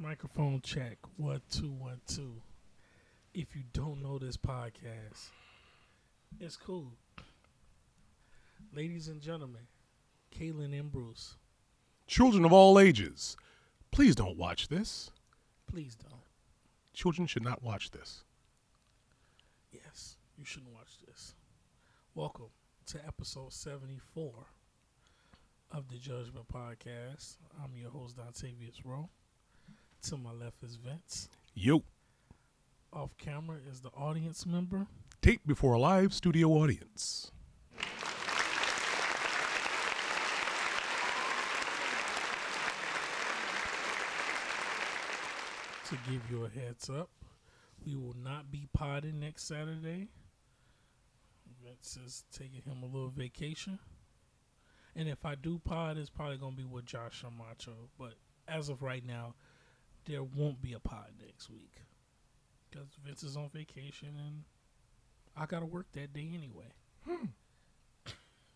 Microphone check. 1 2 1 2. If you don't know this podcast, it's cool. Ladies and gentlemen, Kaylin and Bruce. Children of all ages, please don't watch this. Please don't. Children should not watch this. Yes, you shouldn't watch this. Welcome to episode 74 of the Judgment Podcast. I'm your host, Dontavius Rowe. To my left is Vince. Yo. Off camera is the audience member. Tape before a live studio audience. To give you a heads up, we will not be podding next Saturday. Vince is taking him a little vacation. And if I do pod, it's probably going to be with Josh or Macho. But as of right now, there won't be a pod next week. Because Vince is on vacation and I got to work that day anyway.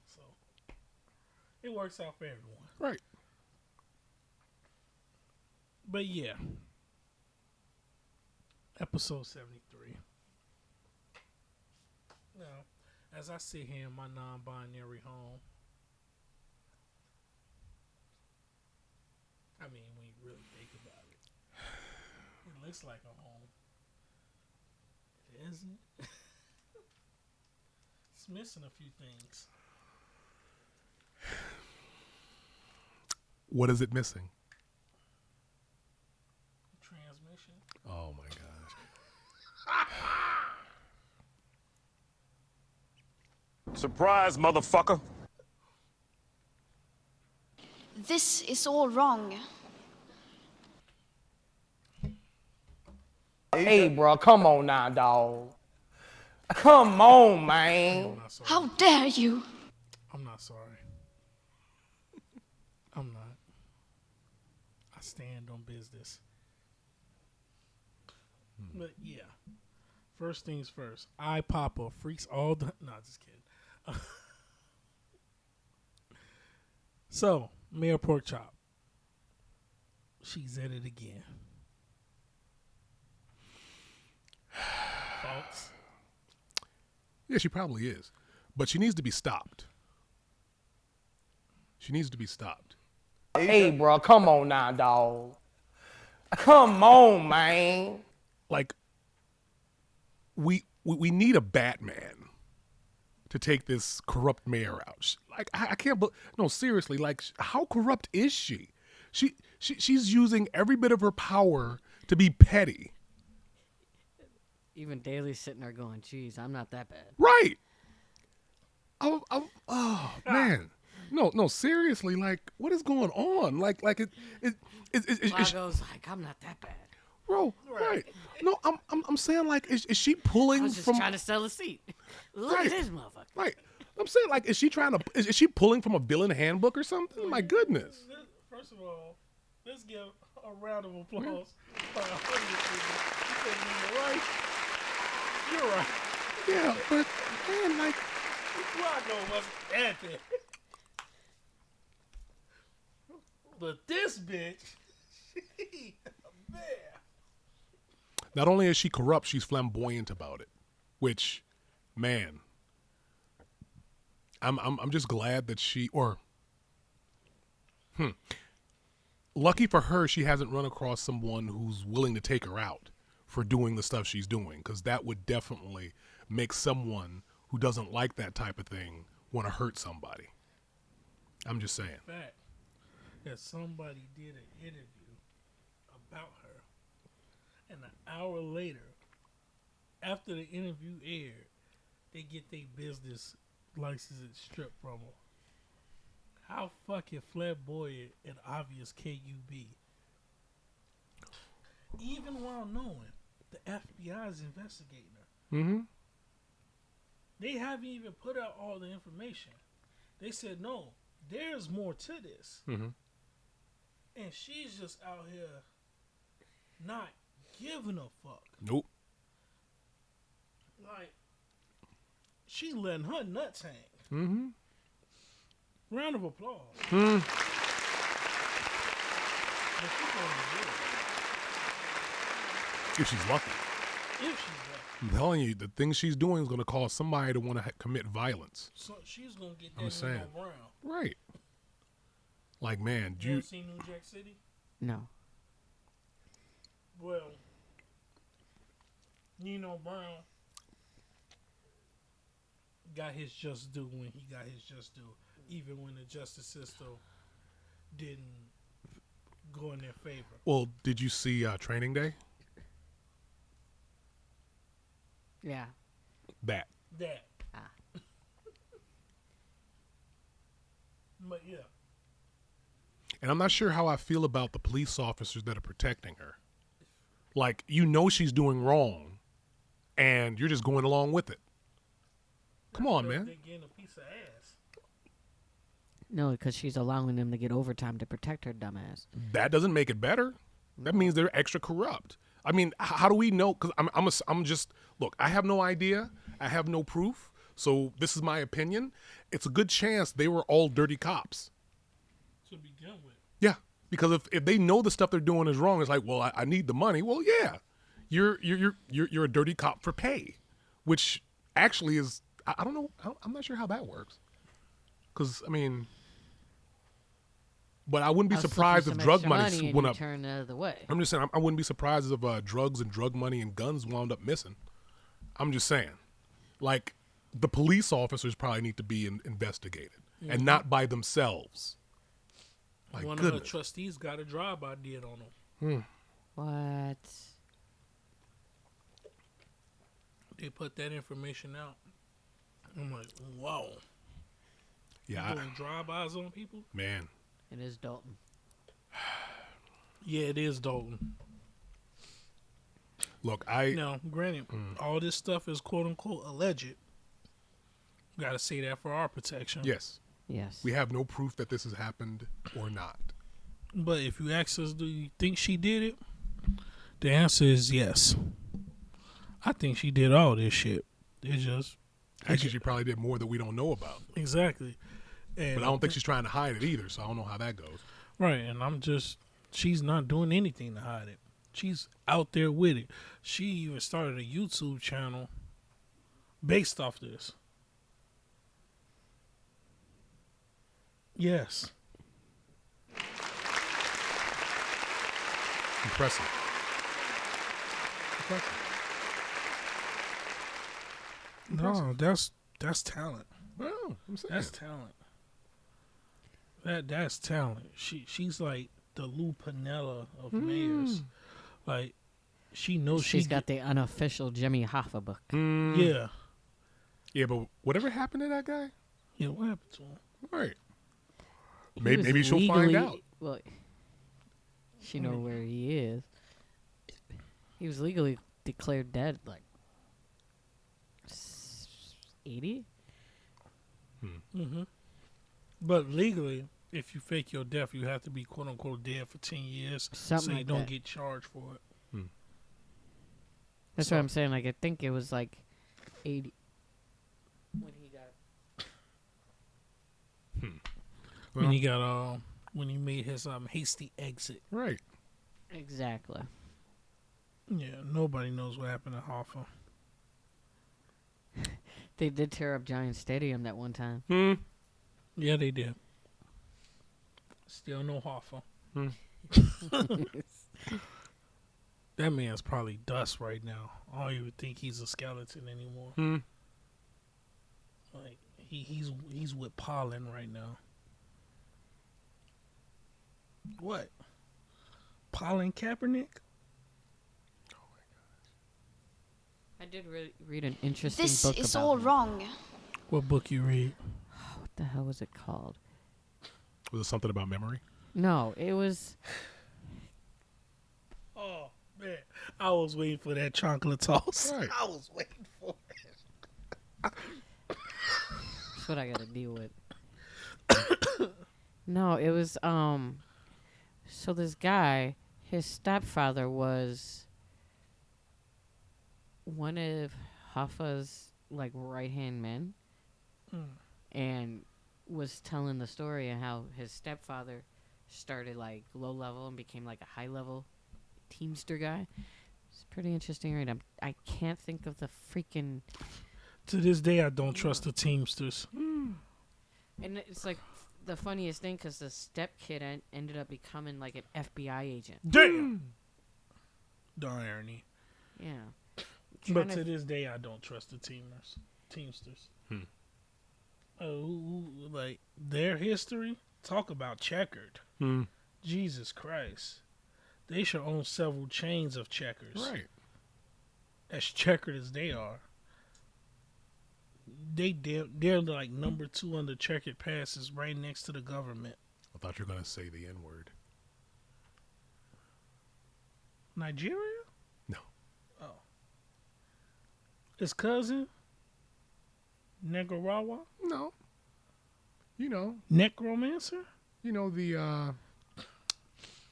So, it works out for everyone. Right. But yeah. Episode 73. Now, as I sit here in my non-binary home, I mean, when you really think about it, it looks like a home. It isn't. It's missing a few things. What is it missing? Transmission. Oh my gosh. Surprise, motherfucker. This is all wrong. Hey, bro, come on now, dog. Come on, man. I'm not sorry. How dare you? I'm not sorry. I'm not. I stand on business. But yeah. First things first. I Papa freaks all the... No, just kidding. So, Mayor Porkchop. She's at it again. Thoughts? Yeah, she probably is. But she needs to be stopped. She needs to be stopped. Hey, bro, come on now, dog. Come on, man. Like, we need a Batman to take this corrupt mayor out. Like, I can't believe... No, seriously, like, how corrupt is she? She's using every bit of her power to be petty. Even Daly's sitting there going, geez, I'm not that bad. Right. Oh, man. No, seriously, like, what is going on? Like Lago's like, I'm not that bad. bro, right. No, I'm saying, like, is she pulling I was just from... trying to sell a seat. Look Right. at this motherfucker. Right. I'm saying, like, is she pulling from a villain handbook or something? My goodness. First of all, let's give a round of applause for our audience. You're right. Yeah, but, man, like... Lago wasn't that bad. But this bitch, she man. Not only is she corrupt, she's flamboyant about it. Which, man, I'm just glad that lucky for her, she hasn't run across someone who's willing to take her out for doing the stuff she's doing, because that would definitely make someone who doesn't like that type of thing want to hurt somebody. I'm just saying. Fact that somebody did an interview about her, and an hour later, after the interview aired, they get their business license stripped from them. How fucking flamboyant and obvious can you be? Even while knowing the FBI is investigating her. Mm-hmm. They haven't even put out all the information. They said, no, there's more to this. Mm-hmm. And she's just out here not giving a fuck. Nope. Like, she letting her nuts hang. Mm-hmm. Round of applause. Mm. But she going to jail. If she's lucky. If she's lucky. I'm telling you, the thing she's doing is going to cause somebody to want to commit violence. So she's going to get I'm that saying. Nino Brown. Right. Like, man, You ever seen New Jack City? No. Well, Nino Brown got his just due when he got his just due, even when the justice system didn't go in their favor. Well, did you see Training Day? Yeah. That. But yeah. And I'm not sure how I feel about the police officers that are protecting her. Like, you know she's doing wrong, and you're just going along with it. Come on, man. They're getting a piece of ass. No, because she's allowing them to get overtime to protect her dumbass. That doesn't make it better. That means they're extra corrupt. I mean, how do we know? Because I'm just, look, I have no idea. I have no proof. So this is my opinion. It's a good chance they were all dirty cops. To begin with. Yeah. Because if they know the stuff they're doing is wrong, it's like, well, I need the money. Well, yeah. You're a dirty cop for pay, which actually is, I don't know. I'm not sure how that works. Because, I mean, but I wouldn't be surprised if drug money went up. Turn the other way. I'm just saying, I wouldn't be surprised if drugs and drug money and guns wound up missing. I'm just saying. Like, the police officers probably need to be investigated and not by themselves. Like, One goodness. of the trustees got a drive-by did on them. What? They put that information out. I'm like, wow. Yeah, Doing drive-bys on people? man. It is Dalton. Yeah, it is Dalton. Look, Now, granted, all this stuff is quote-unquote alleged. Got to say that for our protection. yes, Yes. we have no proof that this has happened or not. But if you ask us, do you think she did it? The answer is yes. I think she did all this shit. It's just... Actually, she probably did more that we don't know about. Exactly. And But I don't think she's trying to hide it either, so I don't know how that goes. Right, and she's not doing anything to hide it. She's out there with it. She even started a YouTube channel based off this. Yes. Impressive. No, that's talent. Well, I'm saying. That's talent. That's talent. She's like the Lou Piniella of mayors. Like she knows She's got the unofficial Jimmy Hoffa book. Yeah. Yeah, but whatever happened to that guy? Yeah, what happened to him? Right. He Maybe was she'll find out. Well, she know where he is. He was legally declared dead, like 80. Mm-hmm. But legally, if you fake your death, you have to be quote unquote dead for 10 years, Something so you like don't that. get charged for it. That's what I'm saying. Like I think it was like 80 when he got. When he got when he made his hasty exit. Right. Exactly. Yeah, nobody knows what happened to Hoffa. They did tear up Giant Stadium that one time. Yeah, they did. Still no Hoffa. That man's probably dust right now. I don't even think he's a skeleton anymore. Like he's with pollen right now. What? Pollen Kaepernick? I did read an interesting This book is about all him. wrong. What book you read? What the hell was it called? Was it something about memory? No, it was. Oh man, I was waiting for that chocolate toss. Right. I was waiting for it. That's what I got to deal with. No, it was So this guy, his stepfather was one of Hoffa's like right-hand men, and was telling the story of how his stepfather started like low level and became like a high level teamster guy. It's pretty interesting read. I can't think of the freaking. To this day, I don't trust the Teamsters. And it's like the funniest thing because the step kid ended up becoming like an FBI agent. Damn. The irony. Yeah. But to this day, I don't trust the Teamsters. Oh, like their history. Talk about checkered. Jesus Christ. They should own several chains of checkers. Right. As checkered as they are. They're like number 2 on the checkered passes right next to the government. I thought you were going to say the N-word. Nigeria? No. Oh. His cousin? Negarawa? No. Necromancer?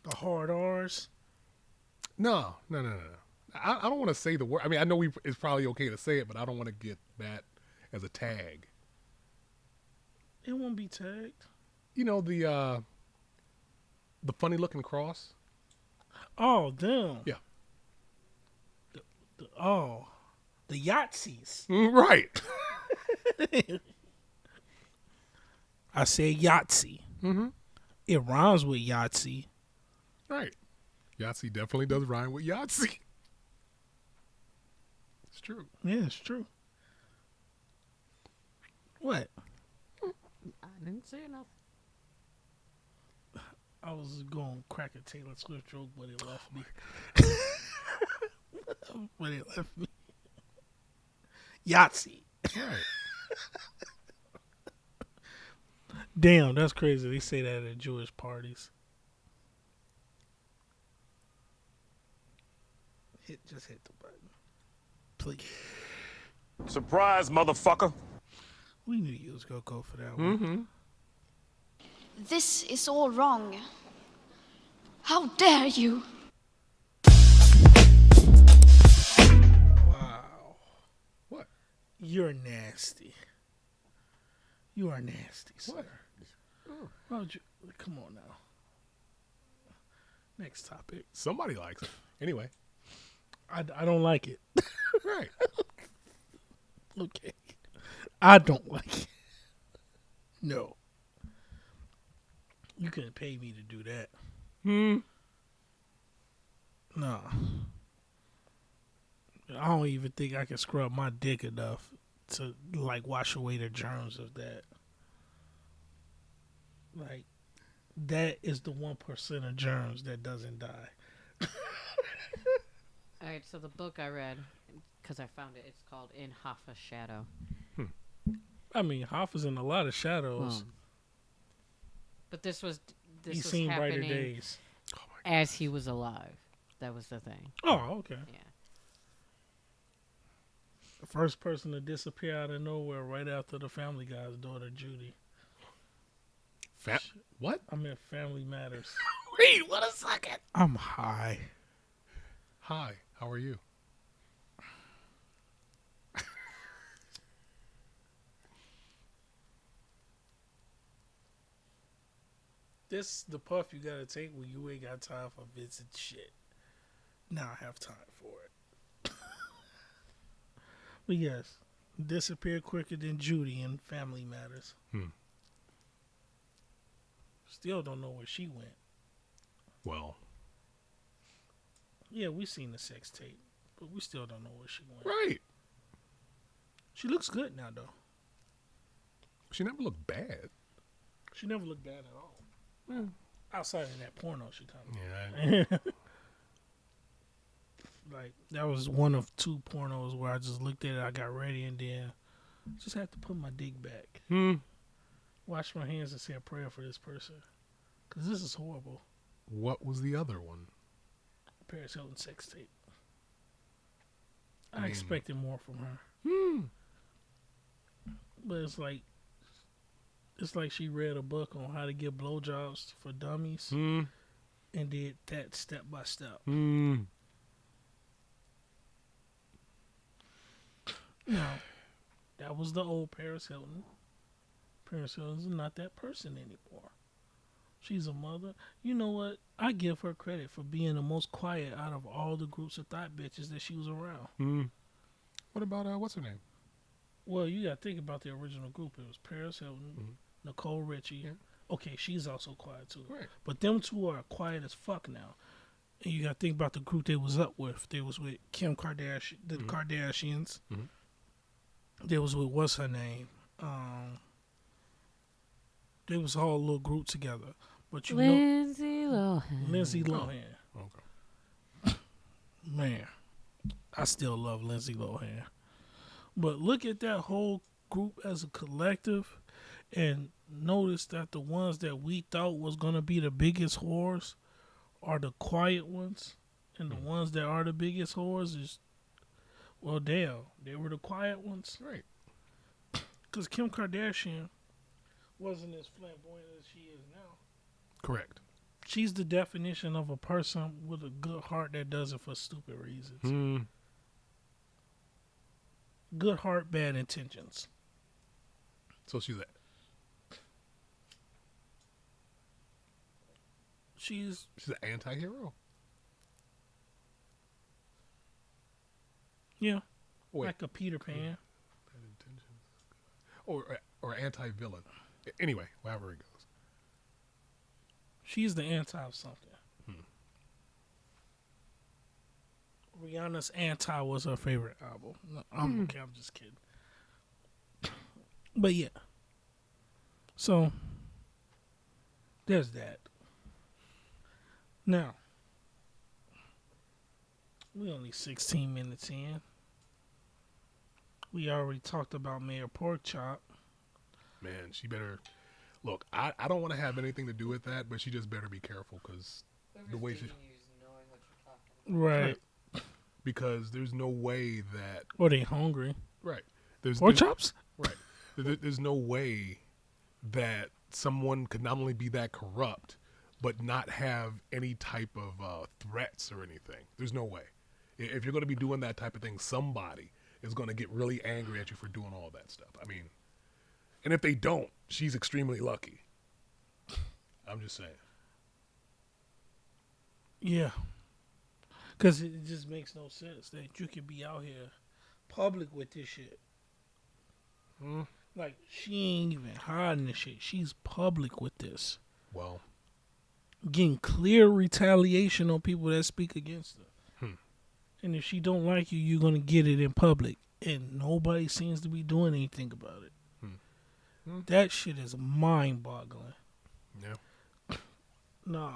The hard R's? No. I don't want to say the word. I mean, I know it's probably okay to say it, but I don't want to get that as a tag. It won't be tagged. The funny looking cross? Oh, them. Yeah. The Yahtzees. Right. I say Yahtzee. It rhymes with Yahtzee. Right. Yahtzee definitely does rhyme with Yahtzee. It's true. Yeah, it's true. What? I didn't say enough. I was going to crack a Taylor Swift joke, but it left me. Yahtzee. Right. Damn, that's crazy. They say that at Jewish parties. Just hit the button. Please. Surprise, motherfucker. We knew you was going to go for that one. This is all wrong. How dare you? Wow. What? You're nasty. You are nasty, sir. What? Why would you, come on now. Next topic. Somebody likes it. Anyway. I don't like it. Right. Okay. I don't like it. No. You couldn't pay me to do that. No. I don't even think I can scrub my dick enough to like wash away the germs of that. Like that is the 1% of germs that doesn't die. All right, so the book I read, because I found it, it's called In Hoffa's Shadow. I mean, Hoffa's in a lot of shadows. But this was He's seen brighter happening days. as he was alive. That was the thing. Oh, okay. Yeah. The first person to disappear out of nowhere right after the Family Guy's daughter, Judy. What? I'm in Family Matters. Wait, what a second. I'm high. Hi, how are you? This the puff you gotta take when you ain't got time for Vincent shit. Now I have time for it. But yes, disappeared quicker than Judy in Family Matters. Still don't know where she went. Well. Yeah, we seen the sex tape, but we still don't know where she went. Right. She looks good now, though. She never looked bad. She never looked bad at all. Outside of that porno she talking Yeah. about. Like, that was one of 2 pornos where I just looked at it, I got ready, and then just had to put my dick back. Wash my hands and say a prayer for this person. Because this is horrible. What was the other one? Paris Hilton sex tape. I expected more from her. But it's like she read a book on how to give blowjobs for dummies and did that step by step. Now, that was the old Paris Hilton. Paris Hilton's not that person anymore. She's a mother. You know what? I give her credit for being the most quiet out of all the groups of thought bitches that she was around. What about what's her name? Well, you got to think about the original group. It was Paris Hilton, Nicole Richie. Yeah. Okay, she's also quiet too. Right. But them two are quiet as fuck now. And you got to think about the group they was up with. They was with Kim Kardashian, the Kardashians. They was with what's her name? They was all a little group together. But you know, Lindsay Lohan. Lindsay Lohan. Okay. Man, I still love Lindsay Lohan. But look at that whole group as a collective and notice that the ones that we thought was going to be the biggest whores are the quiet ones. And the ones that are the biggest whores is, well, damn, they were the quiet ones. Right. Because Kim Kardashian wasn't as flamboyant as she is now. Correct. She's the definition of a person with a good heart that does it for stupid reasons. Good heart, bad intentions. So she's that. She's She's an anti-hero. yeah, Wait. like a Peter Pan. Bad intentions. Or anti-villain. Anyway, however it goes. She's the anti of something. Rihanna's Anti was her favorite album. No, I'm okay, I'm just kidding. But yeah. So there's that. Now, we only 16 minutes in. We already talked about Mayor Porkchop. Man, she better... Look, I don't want to have anything to do with that, but she just better be careful because the way she... Right. Because there's no way that... Or they hungry. Right. There's Pork chops? Right. There's no way that someone could not only be that corrupt, but not have any type of threats or anything. There's no way. If you're going to be doing that type of thing, somebody is going to get really angry at you for doing all that stuff. I mean, and if they don't, she's extremely lucky. I'm just saying. Yeah. Because it just makes no sense that you can be out here public with this shit. Like, she ain't even hiding this shit. She's public with this. Well, Getting clear retaliation on people that speak against her. And if she don't like you, you're going to get it in public. And nobody seems to be doing anything about it. That shit is mind-boggling. yeah. Nah.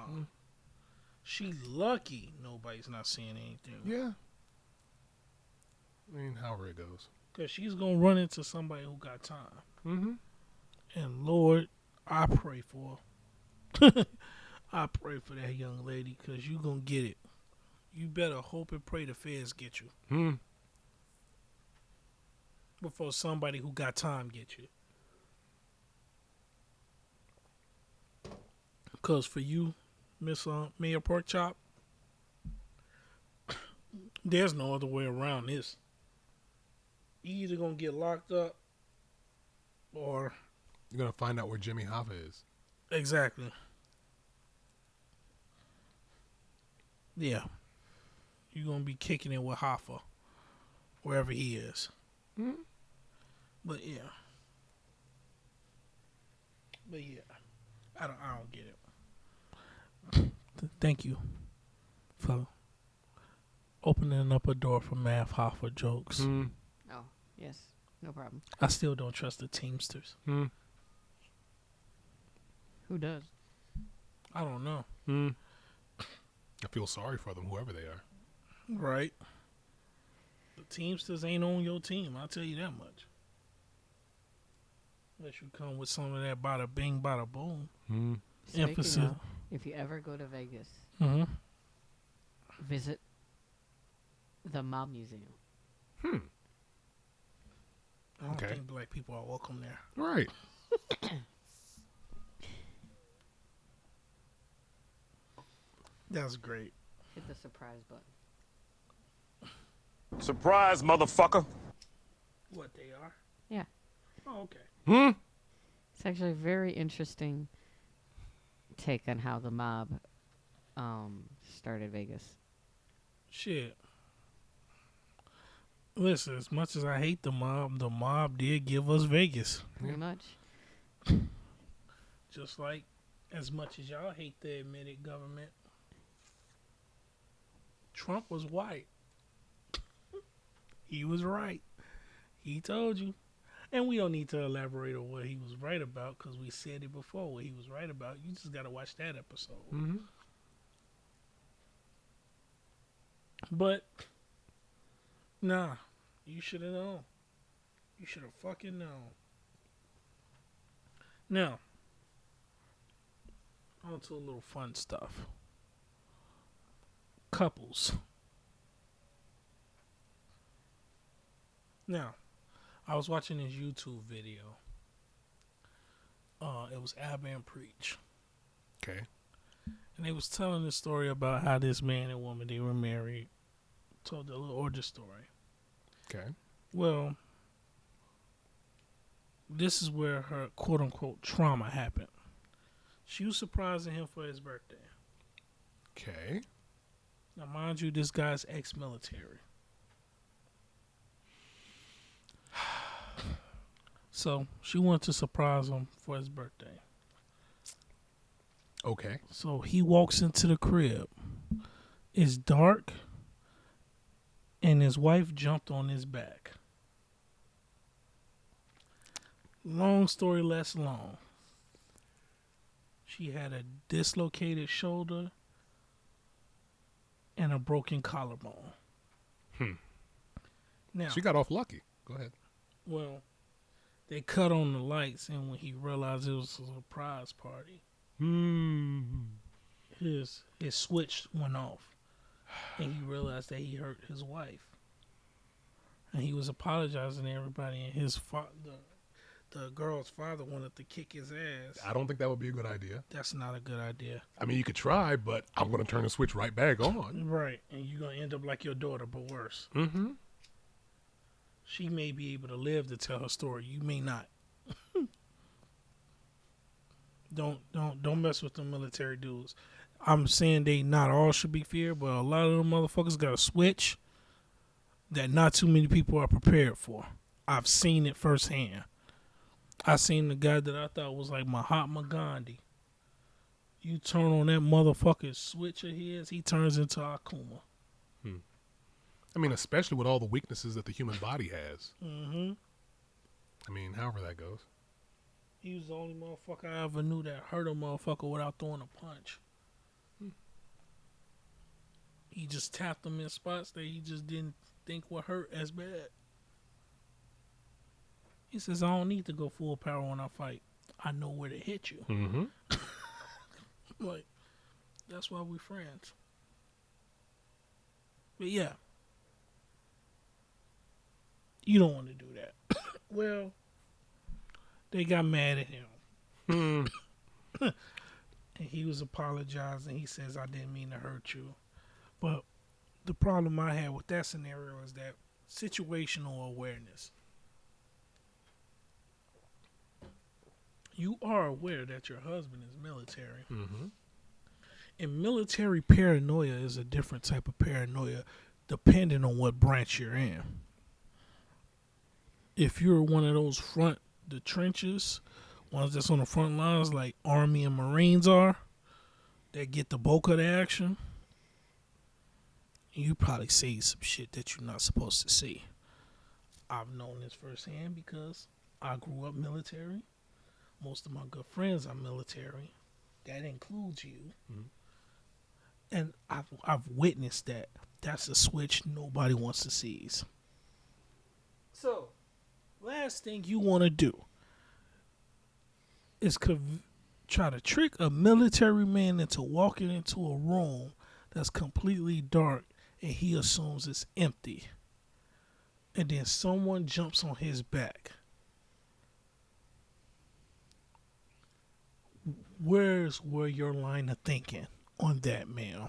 She lucky nobody's not seeing anything. Yeah. I mean, however it goes. Because she's going to run into somebody who got time. Mm-hmm. And Lord, I pray for her. I pray for that young lady because you going to get it. You better hope and pray the feds get you. Before somebody who got time get you. Because for you, Miss Mayor Porkchop, there's no other way around this. You either going to get locked up or... You're going to find out where Jimmy Hoffa is. Exactly. Yeah. You're going to be kicking it with Hoffa, wherever he is. But yeah. I don't get it. Thank you for opening up a door for Math Hoffa jokes. Oh, yes. No problem. I still don't trust the Teamsters. Who does? I don't know. I feel sorry for them, whoever they are. Right. The Teamsters ain't on your team, I'll tell you that much. Unless you come with some of that bada bing, bada boom. Emphasis. Speaking of, if you ever go to Vegas, visit the Mob Museum. I don't Okay. think black people are welcome there. Right. That's great. Hit the surprise button. Surprise, motherfucker. What they are? Yeah. Oh, okay. It's actually very interesting take on how the mob started Vegas. Shit. Listen, as much as I hate the mob did give us Vegas. Pretty much. Just like as much as y'all hate the admitted government, Trump was white. He was right. He told you. And we don't need to elaborate on what he was right about because we said it before. What he was right about, you just got to watch that episode. Mm-hmm. But, nah, you should have known. You should have fucking known. Now, on to a little fun stuff. Couples. Now, I was watching this YouTube video. It was Abba and Preach. Okay. And they was telling the story about how this man and woman, they were married. Told the little origin story. Okay. Well, this is where her quote-unquote trauma happened. She was surprising him for his birthday. Okay. Now, mind you, this guy's ex-military. So, she wanted to surprise him for his birthday. Okay. So, he walks into the crib. It's dark, and his wife jumped on his back. Long story less long. She had a dislocated shoulder and a broken collarbone. Now, She got off lucky. Go ahead. well, they cut on the lights, and when he realized it was a surprise party, his switch went off, and he realized that he hurt his wife, and he was apologizing to everybody. And his the girl's father wanted to kick his ass. I don't think that would be a good idea. That's not a good idea, I mean, you could try, but I'm going to turn the switch right back on. right? And you're gonna end up like your daughter, but worse. Mm-hmm. She may be able to live to tell her story. You may not. Don't mess with the military dudes. I'm saying they not all should be feared, but a lot of them motherfuckers got a switch that not too many people are prepared for. I've seen it firsthand. I seen the guy that I thought was like Mahatma Gandhi. You turn on that motherfucking switch of his, he turns into Akuma. I mean, especially with all the weaknesses that the human body has. Mm-hmm. I mean, however that goes. He was the only motherfucker I ever knew that hurt a motherfucker without throwing a punch. He just tapped him in spots that he just didn't think would hurt as bad. He says, I don't need to go full power when I fight. I know where to hit you. Mm-hmm. Like, that's why we friends. But yeah. You don't want to do that. Well, they got mad at him. And he was apologizing. He says, I didn't mean to hurt you. But the problem I had with that scenario is that situational awareness. You are aware that your husband is military. Mm-hmm. And military paranoia is a different type of paranoia depending on what branch you're in. If you're one of those the trenches, ones that's on the front lines like Army and Marines are, that get the bulk of the action, you probably see some shit that you're not supposed to see. I've known this firsthand because I grew up military. Most of my good friends are military. That includes you. Mm-hmm. And I've witnessed that. That's a switch nobody wants to seize. So, last thing you want to do is try to trick a military man into walking into a room that's completely dark and he assumes it's empty. And then someone jumps on his back. Where's your line of thinking on that, ma'am?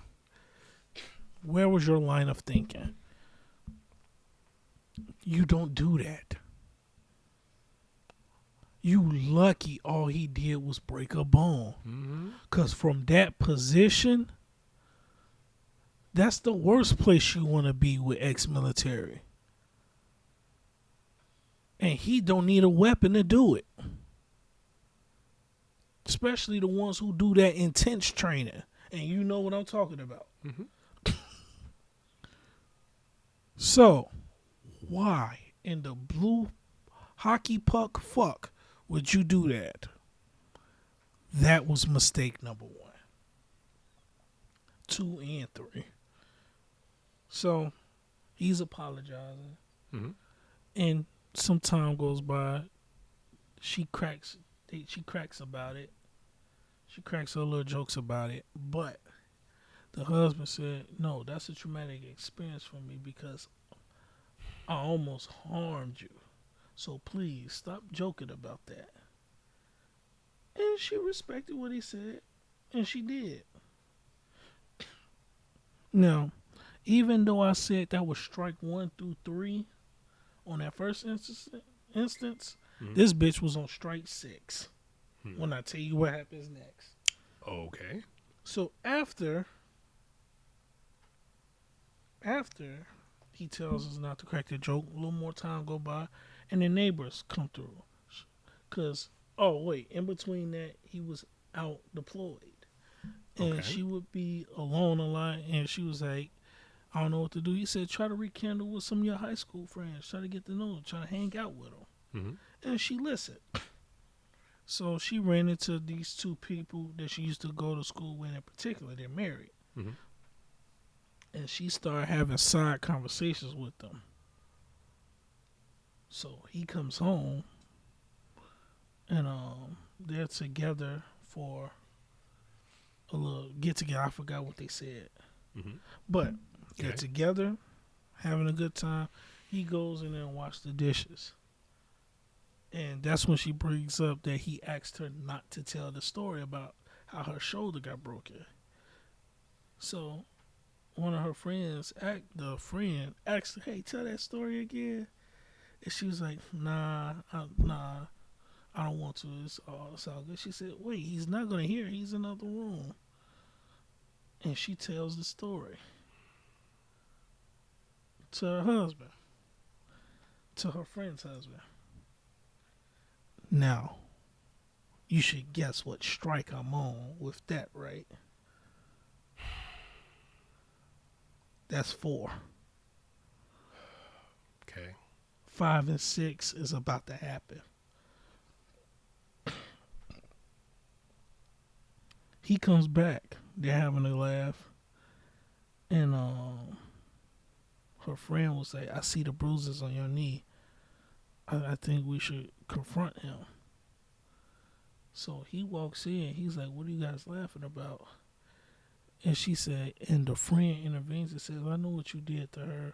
Where was your line of thinking? You don't do that. You lucky all he did was break a bone. Mm-hmm. Because from that position, that's the worst place you want to be with ex-military. And he don't need a weapon to do it. Especially the ones who do that intense training. And you know what I'm talking about. Mm-hmm. So, why in the blue hockey puck fuck would you do that? That was mistake number 1. 2 and 3. So, he's apologizing. Mm-hmm. And some time goes by. She cracks about it. She cracks her little jokes about it. But the husband said, no, that's a traumatic experience for me because I almost harmed you. So please stop joking about that. And she respected what he said. And she did. Now, even though I said that was strike 1 through 3 on that first instance, this bitch was on strike 6. When I tell you what happens next. Okay. So after he tells us not to crack the joke, a little more time go by, and the neighbors come through. Cause in between that he was out deployed, and Okay. she would be alone a lot, and she was like, I don't know what to do. He said, try to rekindle with some of your high school friends, try to get to know them, try to hang out with them, and she listened. So she ran into these 2 people that she used to go to school with in particular. They're married. Mm-hmm. And she started having side conversations with them. So he comes home and they're together for a little get together. I forgot what they said. Mm-hmm. But they're Okay. together, having a good time. He goes in there and washes the dishes. And that's when she brings up that he asked her not to tell the story about how her shoulder got broken. So one of her friends, asked her, hey, tell that story again. And she was like, nah, I don't want to. It's all good. She said, wait, he's not going to hear. He's in another room. And she tells the story to her husband, to her friend's husband. Now, you should guess what strike I'm on with that, right? That's 4. Okay. 5 and 6 is about to happen. He comes back. They're having a laugh. And her friend will say, I see the bruises on your knee. I think we should confront him. So he walks in. He's like, what are you guys laughing about? And she said, and the friend intervenes and says, I know what you did to her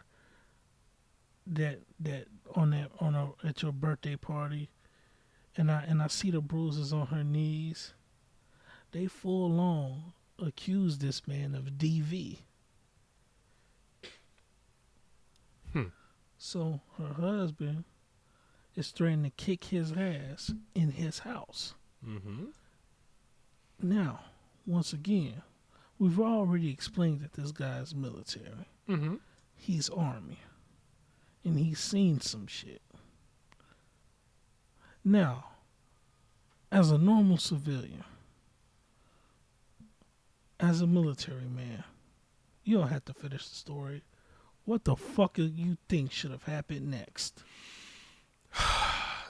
at your birthday party. And I see the bruises on her knees. They full on accuse this man of DV. So her husband is threatening to kick his ass in his house. Mm-hmm. Now, once again, we've already explained that this guy is military. Mm-hmm. He's Army. And he's seen some shit. Now, as a normal civilian, as a military man, you don't have to finish the story. What the fuck do you think should have happened next?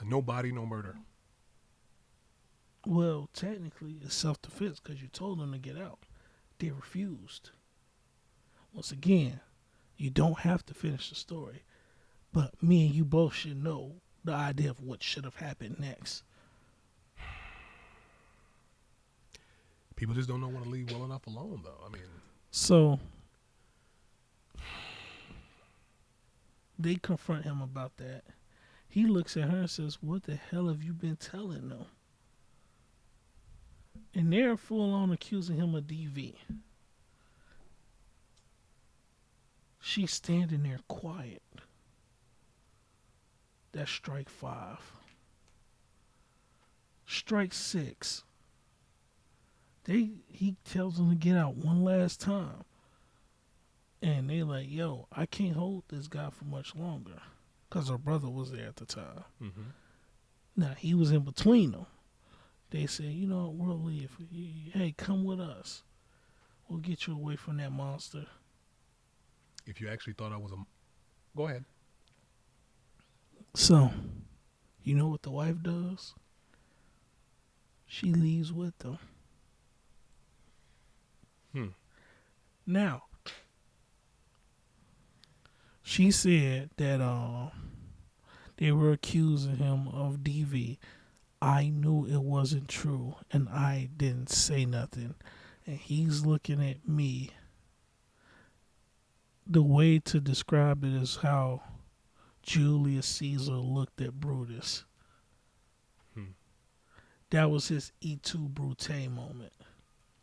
No body, no murder. Well, technically, it's self-defense because you told them to get out. They refused. Once again, you don't have to finish the story. But me and you both should know the idea of what should have happened next. People just don't want to leave well enough alone, though. I mean, So, they confront him about that. He looks at her and says, what the hell have you been telling them? And they're full on accusing him of DV. She's standing there quiet. That's strike 5. Strike 6. He tells them to get out one last time. And they like, yo, I can't hold this guy for much longer. Because her brother was there at the time. Mm-hmm. Now, he was in between them. They said, you know what, we'll leave. Hey, come with us. We'll get you away from that monster. If you actually thought I was a... Go ahead. So, you know what the wife does? She leaves with them. Now, she said that they were accusing him of DV. I knew it wasn't true, and I didn't say nothing. And he's looking at me. The way to describe it is how Julius Caesar looked at Brutus. That was his Et tu, Brute moment.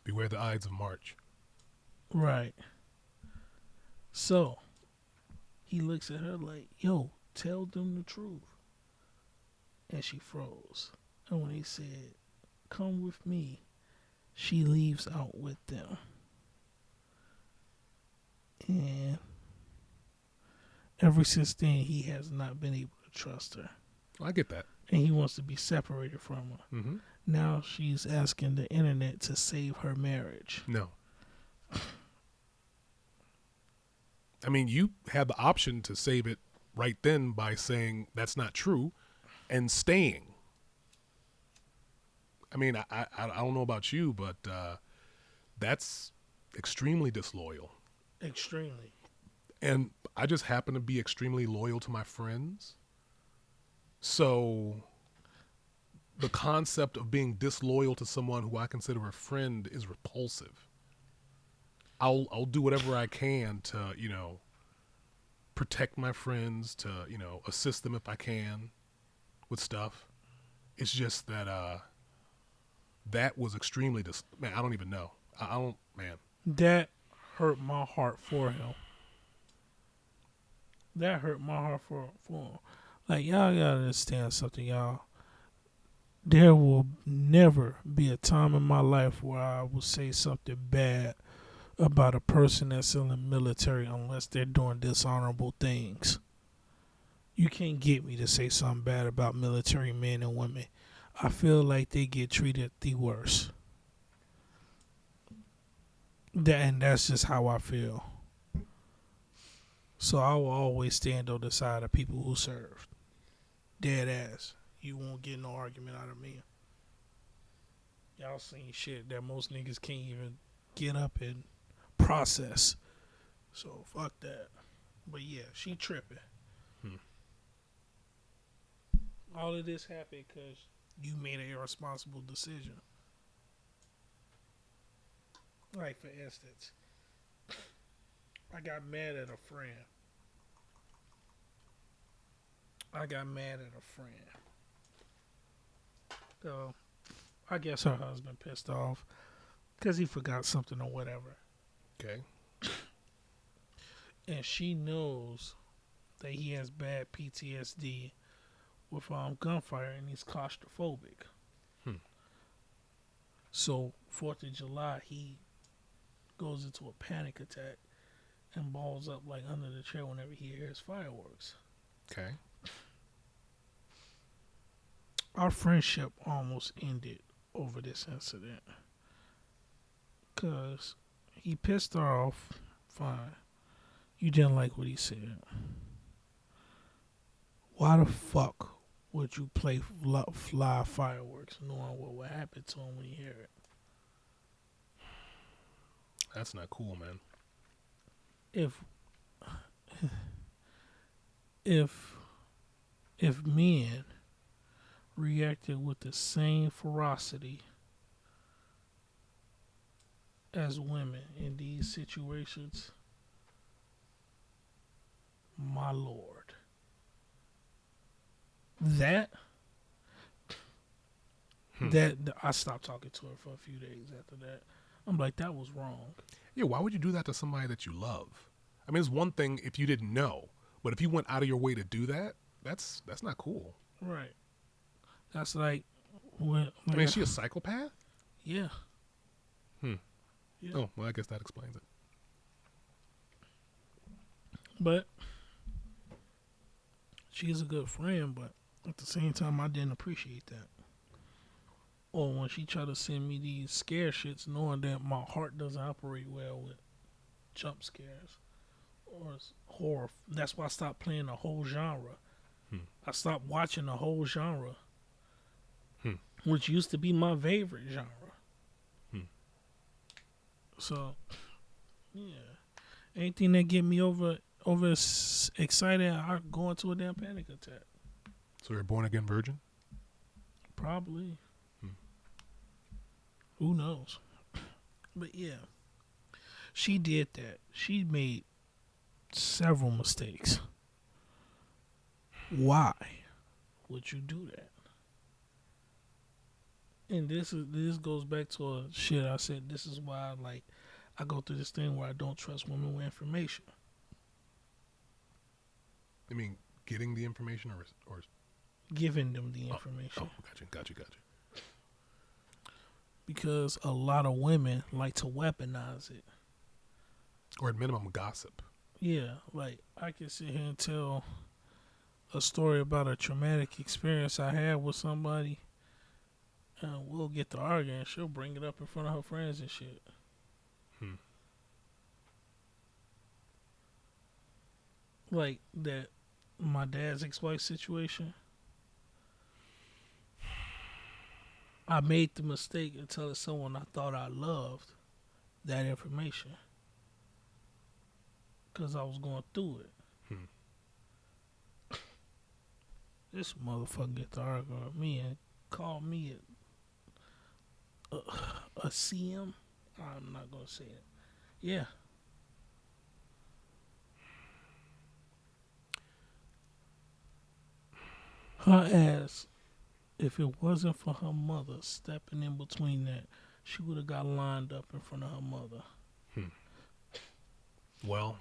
Beware the Ides of March. Right. So, he looks at her like, yo, tell them the truth. And she froze. And when he said, come with me, she leaves out with them. And ever since then, he has not been able to trust her. I get that. And he wants to be separated from her. Mm-hmm. Now she's asking the internet to save her marriage. No. I mean, you had the option to save it right then by saying that's not true and staying. I mean, I don't know about you, but that's extremely disloyal. Extremely. And I just happen to be extremely loyal to my friends. So the concept of being disloyal to someone who I consider a friend is repulsive. I'll do whatever I can to, you know, protect my friends, to, you know, assist them if I can with stuff. It's just that that was extremely man, I don't even know. I don't, man. That hurt my heart for him. That hurt my heart for him. Like, y'all gotta understand something, y'all. There will never be a time in my life where I will say something bad about a person that's in the military unless they're doing dishonorable things. You can't get me to say something bad about military men and women. I feel like they get treated the worst. And that's just how I feel. So I will always stand on the side of people who served. Dead ass. You won't get no argument out of me. Y'all seen shit that most niggas can't even get up and process. So fuck that. But yeah, she tripping. All of this happened because you made an irresponsible decision. Like, for instance, I got mad at a friend. So, I guess her husband pissed off because he forgot something or whatever. Okay. And she knows that he has bad PTSD with gunfire and he's claustrophobic. So, 4th of July, he goes into a panic attack and balls up like under the chair whenever he hears fireworks. Okay. Our friendship almost ended over this incident. Because he pissed her off. Fine. You didn't like what he said. Why the fuck would you fly fireworks knowing what would happen to him when you hear it? That's not cool, man. If men reacted with the same ferocity as women in these situations, my lord, that I stopped talking to her for a few days after that. I'm like, that was wrong. Yeah, why would you do that to somebody that you love? I mean, it's one thing if you didn't know, but if you went out of your way to do that, that's not cool. Right. That's like Well, I mean, is she a psychopath? yeah. Hmm. Yeah. Oh, well, I guess that explains it. But she's a good friend, but at the same time, I didn't appreciate that. Or when she tried to send me these scare shits, knowing that my heart doesn't operate well with jump scares or horror. That's why I stopped playing the whole genre. I stopped watching the whole genre, which used to be my favorite genre. So, yeah, anything that get me over excited, I go into a damn panic attack. So you're a born again virgin? Probably. Who knows? But yeah, she did that. She made several mistakes. Why would you do that? And this goes back to a shit I said. This is why I go through this thing where I don't trust women with information. I mean, getting the information or Giving them the information. Oh, got you. Because a lot of women like to weaponize it. Or at minimum, gossip. Yeah, like I can sit here and tell a story about a traumatic experience I had with somebody, and we'll get to arguing. She'll bring it up in front of her friends and shit. Like that, my dad's ex-wife situation. I made the mistake of telling someone I thought I loved that information because I was going through it. This motherfucker get to arguing with me and call me a CM. I'm not gonna say it. Yeah. Her ass, if it wasn't for her mother stepping in between that, she would have got lined up in front of her mother. Well,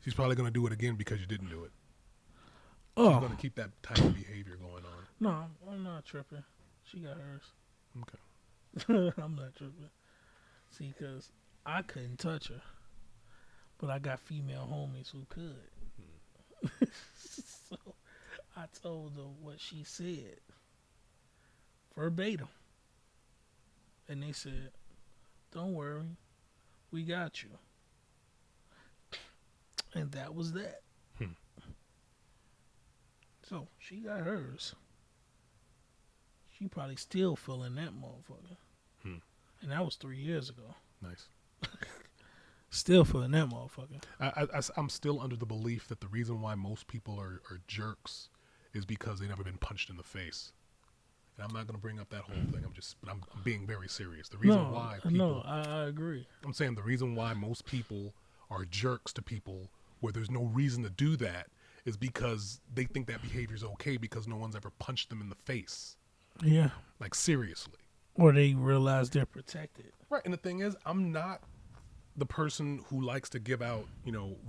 she's probably going to do it again because you didn't do it. She's going to keep that type of behavior going on. No, I'm not tripping. She got hers. Okay. I'm not tripping. See, because I couldn't touch her, but I got female homies who could. So I told her what she said verbatim. And they said, don't worry, we got you. And that was that. So she got hers. She probably still feeling that motherfucker. And that was 3 years ago. Nice. Still feeling that motherfucker. I'm still under the belief that the reason why most people are jerks is because they've never been punched in the face. And I'm not going to bring up that whole thing. I'm being very serious. The reason why people... No, I agree. I'm saying the reason why most people are jerks to people where there's no reason to do that is because they think that behavior is okay because no one's ever punched them in the face. Yeah. Like, seriously. Or they realize they're protected. Right. And the thing is, I'm not the person who likes to give out,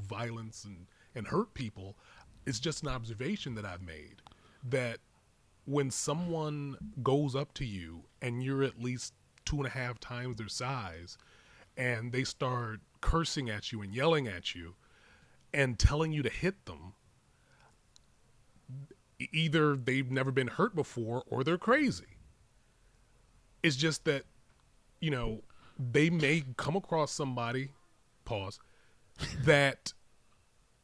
violence and hurt people. It's just an observation that I've made that when someone goes up to you and you're at least 2.5 times their size and they start cursing at you and yelling at you and telling you to hit them, either they've never been hurt before or they're crazy. It's just that, they may come across somebody, that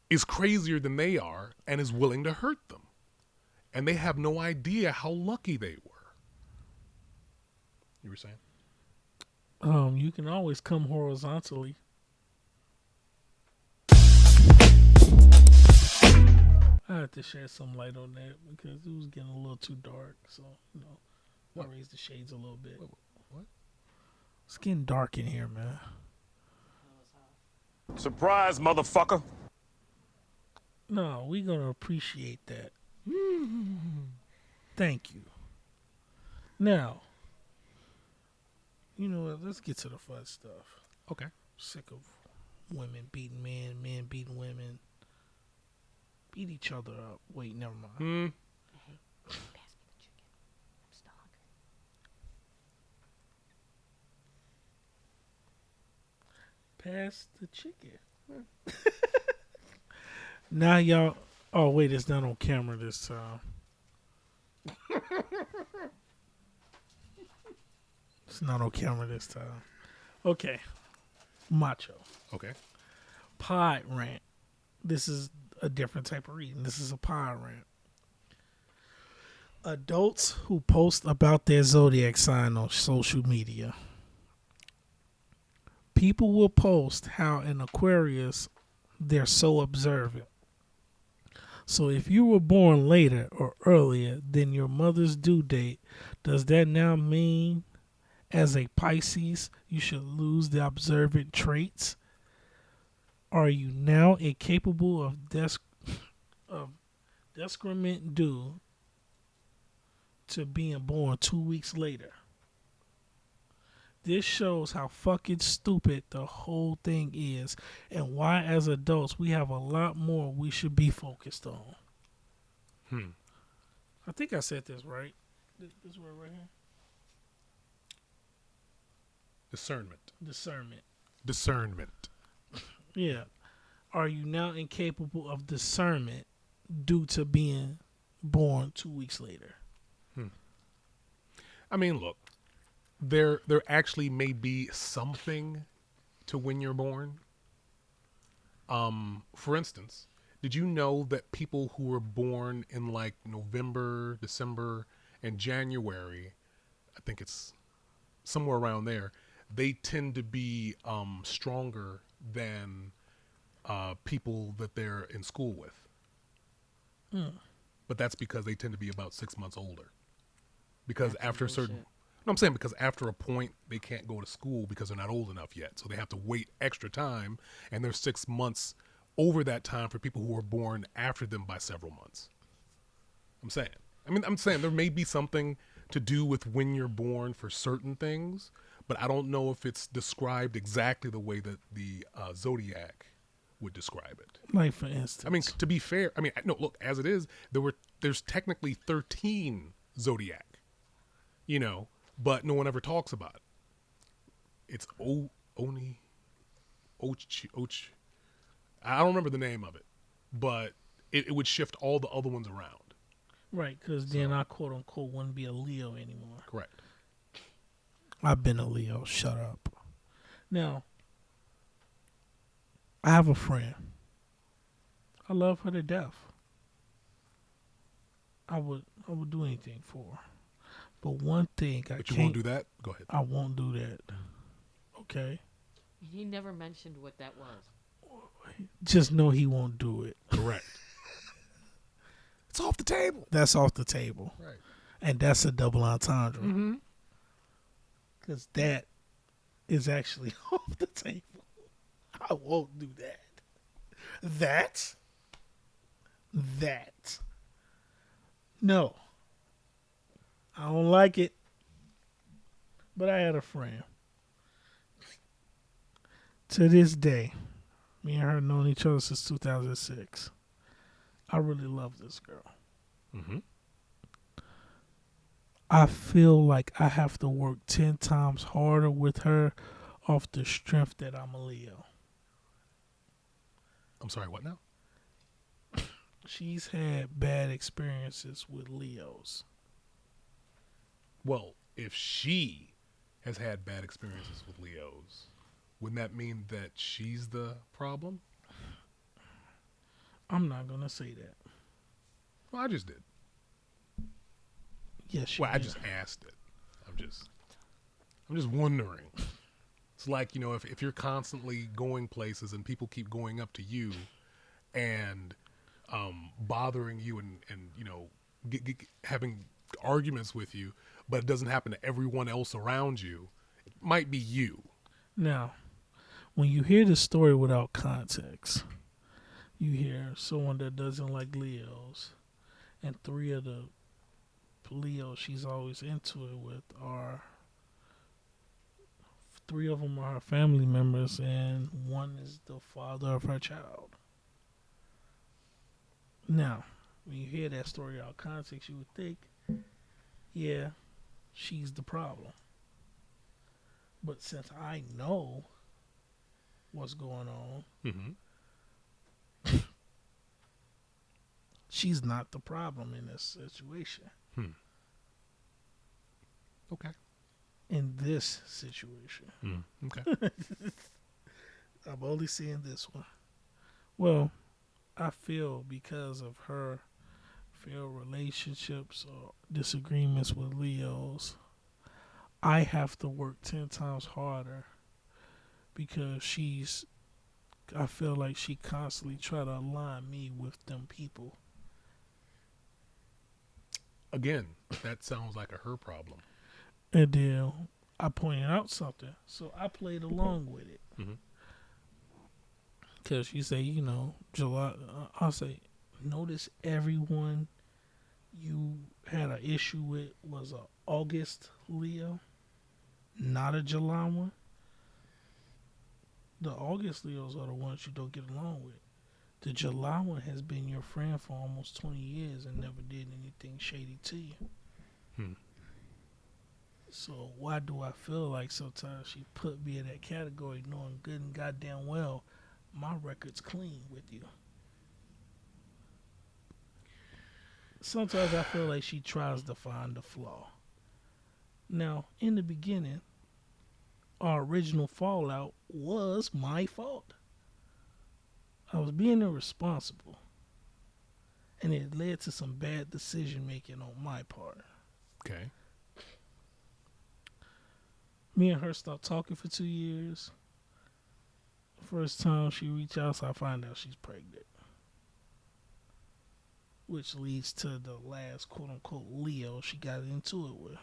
is crazier than they are and is willing to hurt them. And they have no idea how lucky they were. You were saying? You can always come horizontally. I had to shed some light on that because it was getting a little too dark. So, I raised the shades a little bit. What? It's getting dark in here, man. Surprise, motherfucker. No, we're going to appreciate that. Thank you. Now, let's get to the fun stuff. Okay. Sick of women beating men beating women. Beat each other up. Wait, never mind. Pass the chicken. Now y'all. Oh wait, it's not on camera this time. It's not on camera this time. Okay. Macho. Okay. Pod rant. This is a different type of reading. This is a pod rant. Adults who post about their zodiac sign on social media. People will post how in Aquarius they're so observant. So if you were born later or earlier than your mother's due date, does that now mean as a Pisces you should lose the observant traits? Are you now incapable of discriminant due to being born 2 weeks later? This shows how fucking stupid the whole thing is and why as adults we have a lot more we should be focused on. I think I said this right. This word right here. Discernment. Yeah. Are you now incapable of discernment due to being born 2 weeks later? I mean, look, there actually may be something to when you're born. For instance, did you know that people who were born in like November, December, and January, I think it's somewhere around there, they tend to be stronger than people that they're in school with. But that's because they tend to be about 6 months older. Because That's after a certain, bullshit. no, I'm saying because after a point they can't go to school because they're not old enough yet, so they have to wait extra time, and they're 6 months over that time for people who were born after them by several months. I'm saying there may be something to do with when you're born for certain things, but I don't know if it's described exactly the way that the Zodiac would describe it. Like for instance. I mean, to be fair, no, look, as it is, there's technically 13 Zodiac, but no one ever talks about it. It's Oni, Och. I don't remember the name of it, but it would shift all the other ones around. Right, because then I quote unquote wouldn't be a Leo anymore. Correct. I've been a Leo. Shut up. Now, I have a friend. I love her to death. I would do anything for her. But one thing I But can't. you won't do that? Go ahead. I won't do that. Okay? He never mentioned what that was. Just know he won't do it. Correct. It's off the table. That's off the table. Right. And that's a double entendre. Mm-hmm. Because that is actually off the table. I won't do that. That. No. I don't like it. But I had a friend. To this day, me and her known each other since 2006. I really love this girl. Mm-hmm. I feel like I have to work 10 times harder with her off the strength that I'm a Leo. I'm sorry, what now? She's had bad experiences with Leos. Well, if she has had bad experiences with Leos, wouldn't that mean that she's the problem? I'm not going to say that. Well, I just did. Yes, Well, I just asked it. I'm just wondering. It's like, if you're constantly going places and people keep going up to you and bothering you and having arguments with you, but it doesn't happen to everyone else around you, it might be you. Now, when you hear the story without context, you hear someone that doesn't like Leos, and 3 of the Leos she's always into it with are 3 of them are her family members, and 1 is the father of her child. Now, when you hear that story out of context, you would think, yeah, she's the problem. But since I know what's going on. Mm-hmm. She's not the problem in this situation. Okay. In this situation. Okay. I'm only seeing this one. Well, I feel because of her failed relationships or disagreements with Leos, I have to work 10 times harder because I feel like she constantly try to align me with them people. Again, that sounds like a her problem. And then I pointed out something, so I played along with it. Mm-hmm. Because she say, July, I'll say, notice everyone you had an issue with was a August Leo, not a July one. The August Leos are the ones you don't get along with. The July one has been your friend for almost 20 years and never did anything shady to you. So why do I feel like sometimes she put me in that category knowing good and goddamn well my record's clean with you? Sometimes I feel like she tries to find a flaw. Now, in the beginning, our original fallout was my fault. I was being irresponsible. And it led to some bad decision making on my part. Okay. Me and her stopped talking for 2 years. First time she reached out, so I find out she's pregnant. Which leads to the last quote-unquote Leo she got into it with.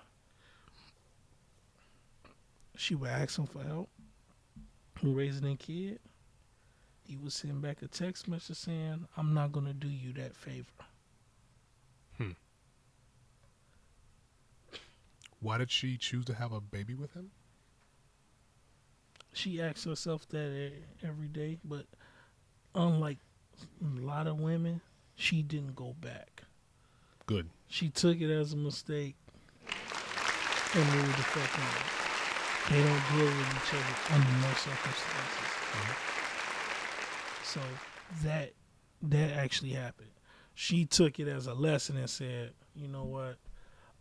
She would ask him for help in raising a kid. He would send back a text message saying, I'm not going to do you that favor. Why did she choose to have a baby with him? She asks herself that every day, but unlike a lot of women, she didn't go back. Good. She took it as a mistake and moved the fuck on. They don't deal with each other under no circumstances. So that actually happened. She took it as a lesson and said, you know what?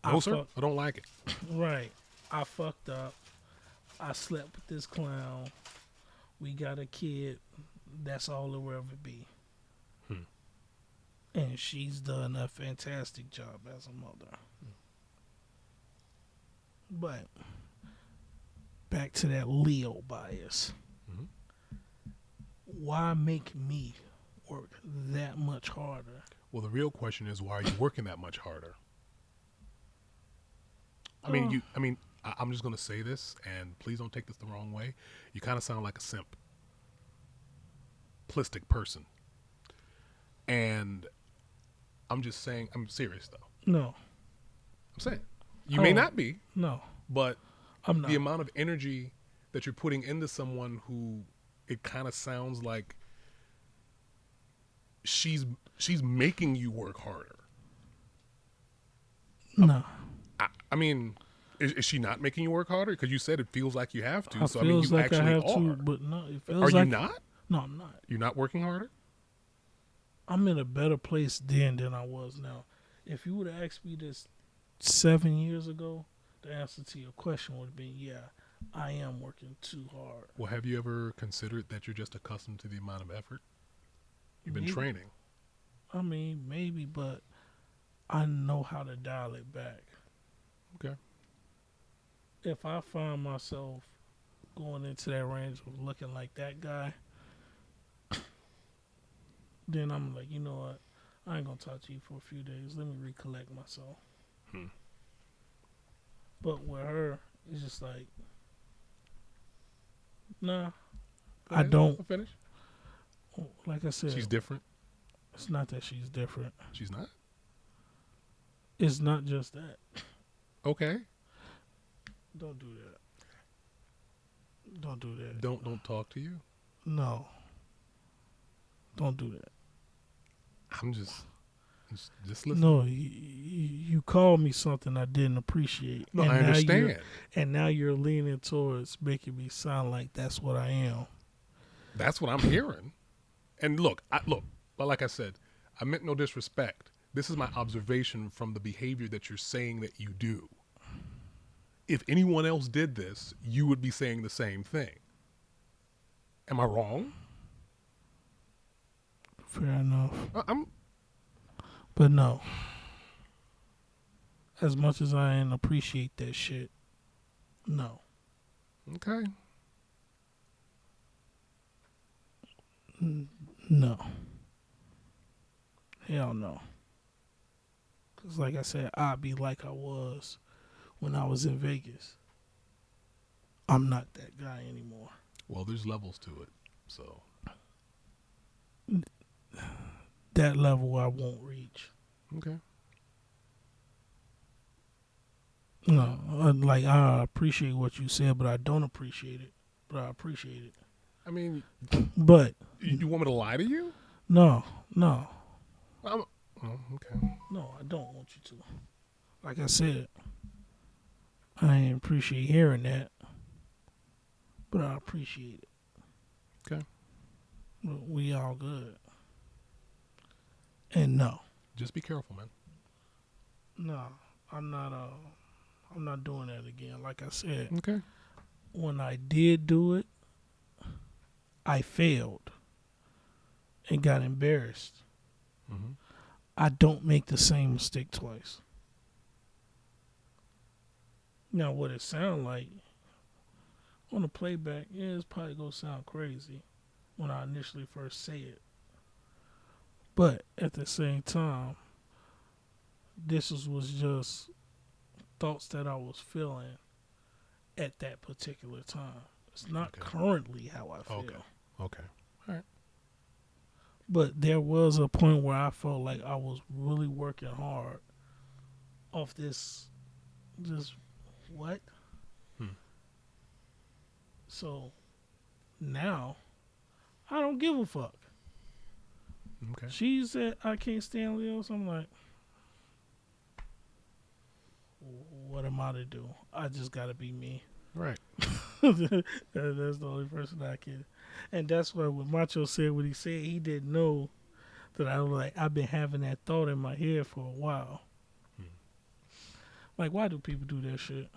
No, sir. I don't like it. Right. I fucked up. I slept with this clown. We got a kid. That's all it will ever be. And she's done a fantastic job as a mother. But back to that Leo bias. Why make me work that much harder? Well, the real question is, why are you working that much harder? I'm just going to say this, and please don't take this the wrong way. You kind of sound like a simplistic person. And I'm just saying, I'm serious, though. No. I'm saying. You may not be. No. But I'm not. The amount of energy that you're putting into someone who it kind of sounds like she's making you work harder. No. I mean, is she not making you work harder? Because you said it feels like you have to. I So I mean, you like actually I have are. to, but no, it feels Are like you not? No, I'm not. You're not working harder? I'm in a better place then than I was now. If you would have asked me this 7 years ago, the answer to your question would have been, yeah, I am working too hard. Well, have you ever considered that you're just accustomed to the amount of effort? You've been Maybe. training. I mean, maybe, but I know how to dial it back. Okay. If I find myself going into that range of looking like that guy, then I'm like, you know what? I ain't going to talk to you for a few days. Let me recollect myself. But with her, it's just like, nah, I don't. I'll finish. Like I said, She's different. It's not that she's different. She's not? It's not just that. Okay. Don't do that. Don't do that. Don't talk to you? No. Don't do that. I'm just listening. No, you called me something I didn't appreciate. No, and I understand. And now you're leaning towards making me sound like that's what I am. That's what I'm hearing. And look, but like I said, I meant no disrespect. This is my observation from the behavior that you're saying that you do. If anyone else did this, you would be saying the same thing. Am I wrong? Fair enough. I'm. But no. As much as I appreciate that shit, no. Okay. No. Hell no. Because like I said, I'd be like I was when I was in Vegas. I'm not that guy anymore. Well, there's levels to it, so. That level I won't reach. Okay. No, like I appreciate what you said, but I don't appreciate it. But I appreciate it. I mean, But you want me to lie to you? no, Oh, okay. no, I don't want you to. Like I said, I ain't appreciate hearing that, but I appreciate it. Okay. But we all good. And no, Just be careful, man. no, I'm not doing that again. Like I said, Okay. when I did do it, I failed and got embarrassed. Mm-hmm. I don't make the same mistake twice. Now, what it sound like on the playback, yeah, it's probably gonna sound crazy when I initially first say it. But at the same time, this was just thoughts that I was feeling at that particular time. It's not Okay. currently how I feel. Okay. All right. But there was a point where I felt like I was really working hard off this what? So now I don't give a fuck. Okay. She said I can't stand Leos. I'm like, what am I to do? I just gotta be me. Right. That's the only person I can. And that's why when Macho said what he said, he didn't know that I was like, I've been having that thought in my head for a while. Like, why do people do that shit?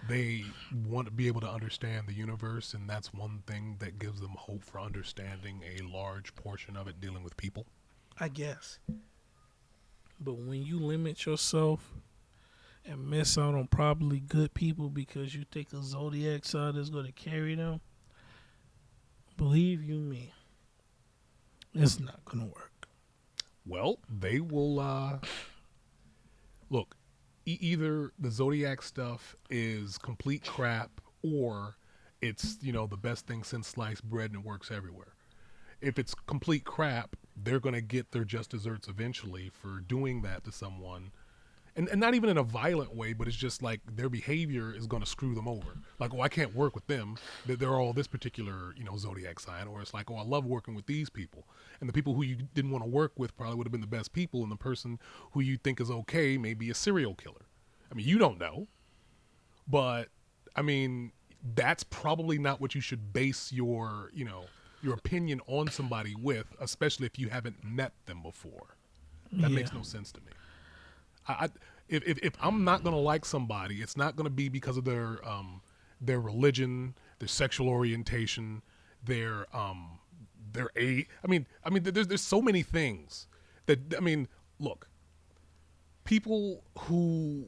They want to be able to understand the universe, and that's one thing that gives them hope for understanding a large portion of it dealing with people. I guess. But when you limit yourself and miss out on probably good people because you think a Zodiac sign is going to carry them, believe you me, it's not going to work. Well, they will, look, either the Zodiac stuff is complete crap or it's, the best thing since sliced bread and it works everywhere. If it's complete crap, they're going to get their just desserts eventually for doing that to someone. And not even in a violent way, but it's just like their behavior is going to screw them over. Like, I can't work with them. They're all this particular, Zodiac sign. Or it's like, I love working with these people. And the people who you didn't want to work with probably would have been the best people. And the person who you think is okay may be a serial killer. I mean, you don't know. But, I mean, that's probably not what you should base your opinion on somebody with, especially if you haven't met them before. That makes no sense to me. If I'm not gonna like somebody, it's not gonna be because of their religion, their sexual orientation, their age. I mean, there's so many things that look, people who.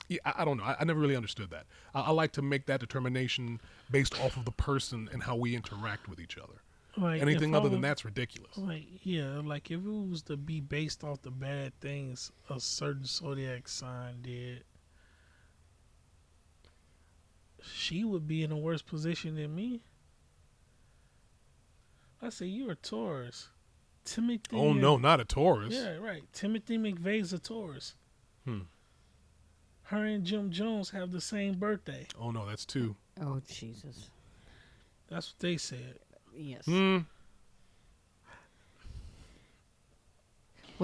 Yeah, I don't know. I never really understood that. I like to make that determination based off of the person and how we interact with each other. Like, Anything other than that's ridiculous. Like if it was to be based off the bad things a certain Zodiac sign did, she would be in a worse position than me. I say you're a Taurus. Timothy. Oh no, not a Taurus. Yeah, right. Timothy McVeigh's a Taurus. Her and Jim Jones have the same birthday. Oh no, that's two. Oh, Jesus. That's what they said. Yes. Wait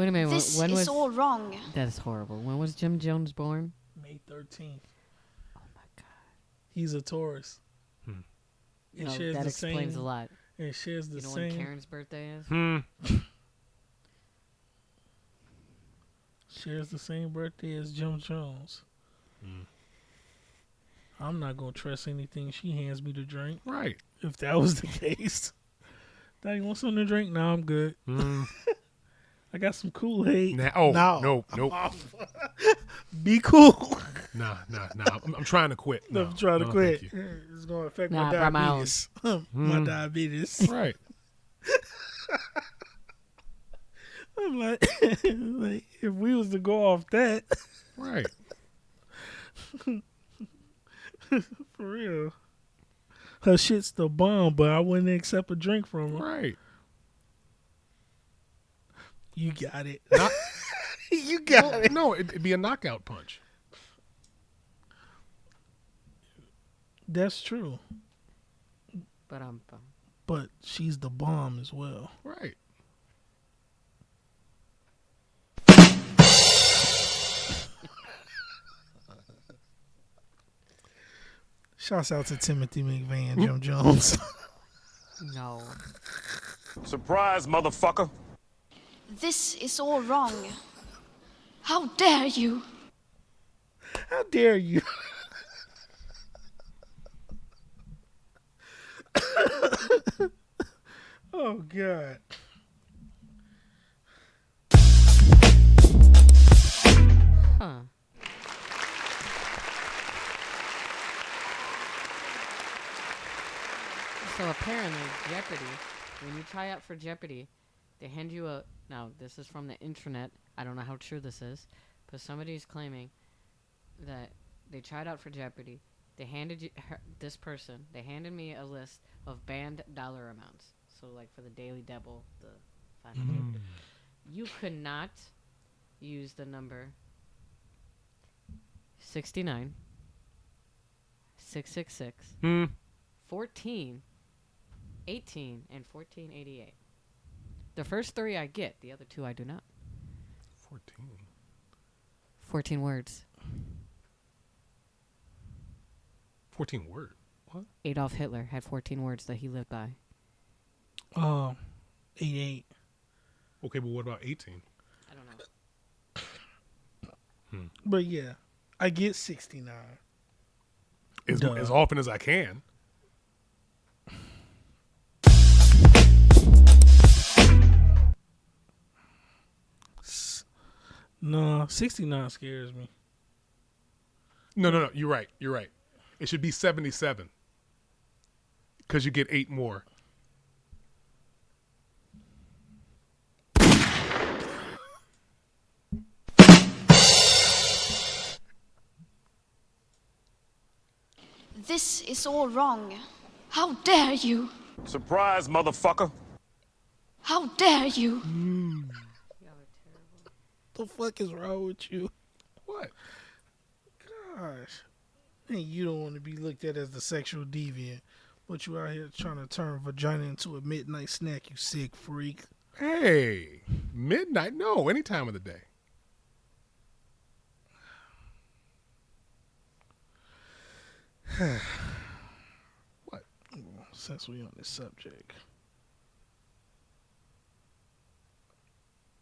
a minute. This when is was all wrong. That's horrible. When was Jim Jones born? May 13th. Oh my God. He's a Taurus. It No, shares that the explains same. a lot. It shares the You know when same. Karen's birthday is? Shares the same birthday as Jim Jones. I'm not gonna trust anything she hands me to drink. Right. If that was the case, Daddy, want something to drink? No, I'm good. I got some Kool-Aid. Nope. Be cool. Nah. I'm trying to quit. No, I'm trying to no, quit. thank you. It's gonna affect Nah, my I brought my own. diabetes. My diabetes. Right. I'm like, if we was to go off that, Right. for real, her shit's the bomb. But I wouldn't accept a drink from her. Right. You got it. Not, You got it. no, it'd be a knockout punch. That's true. But she's the bomb as well. Right. Shouts out to Timothy McVeigh, Jim Jones. no. Surprise, motherfucker. This is all wrong. How dare you? How dare you? Oh, God. Huh. So apparently, Jeopardy, when you try out for Jeopardy, they hand you a. Now, this is from the internet. I don't know how true this is, but somebody's claiming that they tried out for Jeopardy. They handed they handed me a list of banned dollar amounts. So, like for the Daily Double, the 500. You could not use the number 69, 666, 14, 18, and 1488. The first three I get, the other two I do not. 14. 14 words. 14 word. What? Adolf Hitler had 14 words that he lived by. 88. Okay, but what about 18? I don't know. But yeah, I get 69. As often as I can. No, 69 scares me. No. You're right. It should be 77. Because you get 8 more. This is all wrong. How dare you? Surprise, motherfucker. How dare you? The fuck is wrong with you? What? Gosh. And you don't want to be looked at as the sexual deviant, but you out here trying to turn vagina into a midnight snack, you sick freak. Hey, midnight? No, any time of the day. What? Since we on this subject.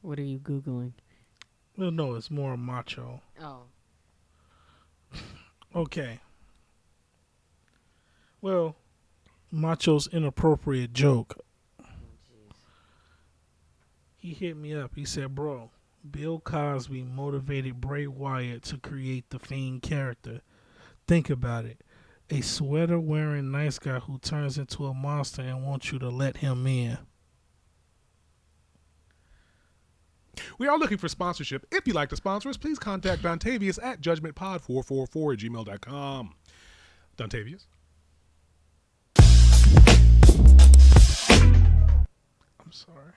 What are you Googling? Well, no, it's more Macho. Oh. Okay. Well, Macho's inappropriate joke. He hit me up. He said, bro, Bill Cosby motivated Bray Wyatt to create the Fiend character. Think about it. A sweater wearing nice guy who turns into a monster and wants you to let him in. We are looking for sponsorship. If you'd like to sponsor us, please contact Dontavius at judgmentpod444@gmail.com. Dontavius? I'm sorry.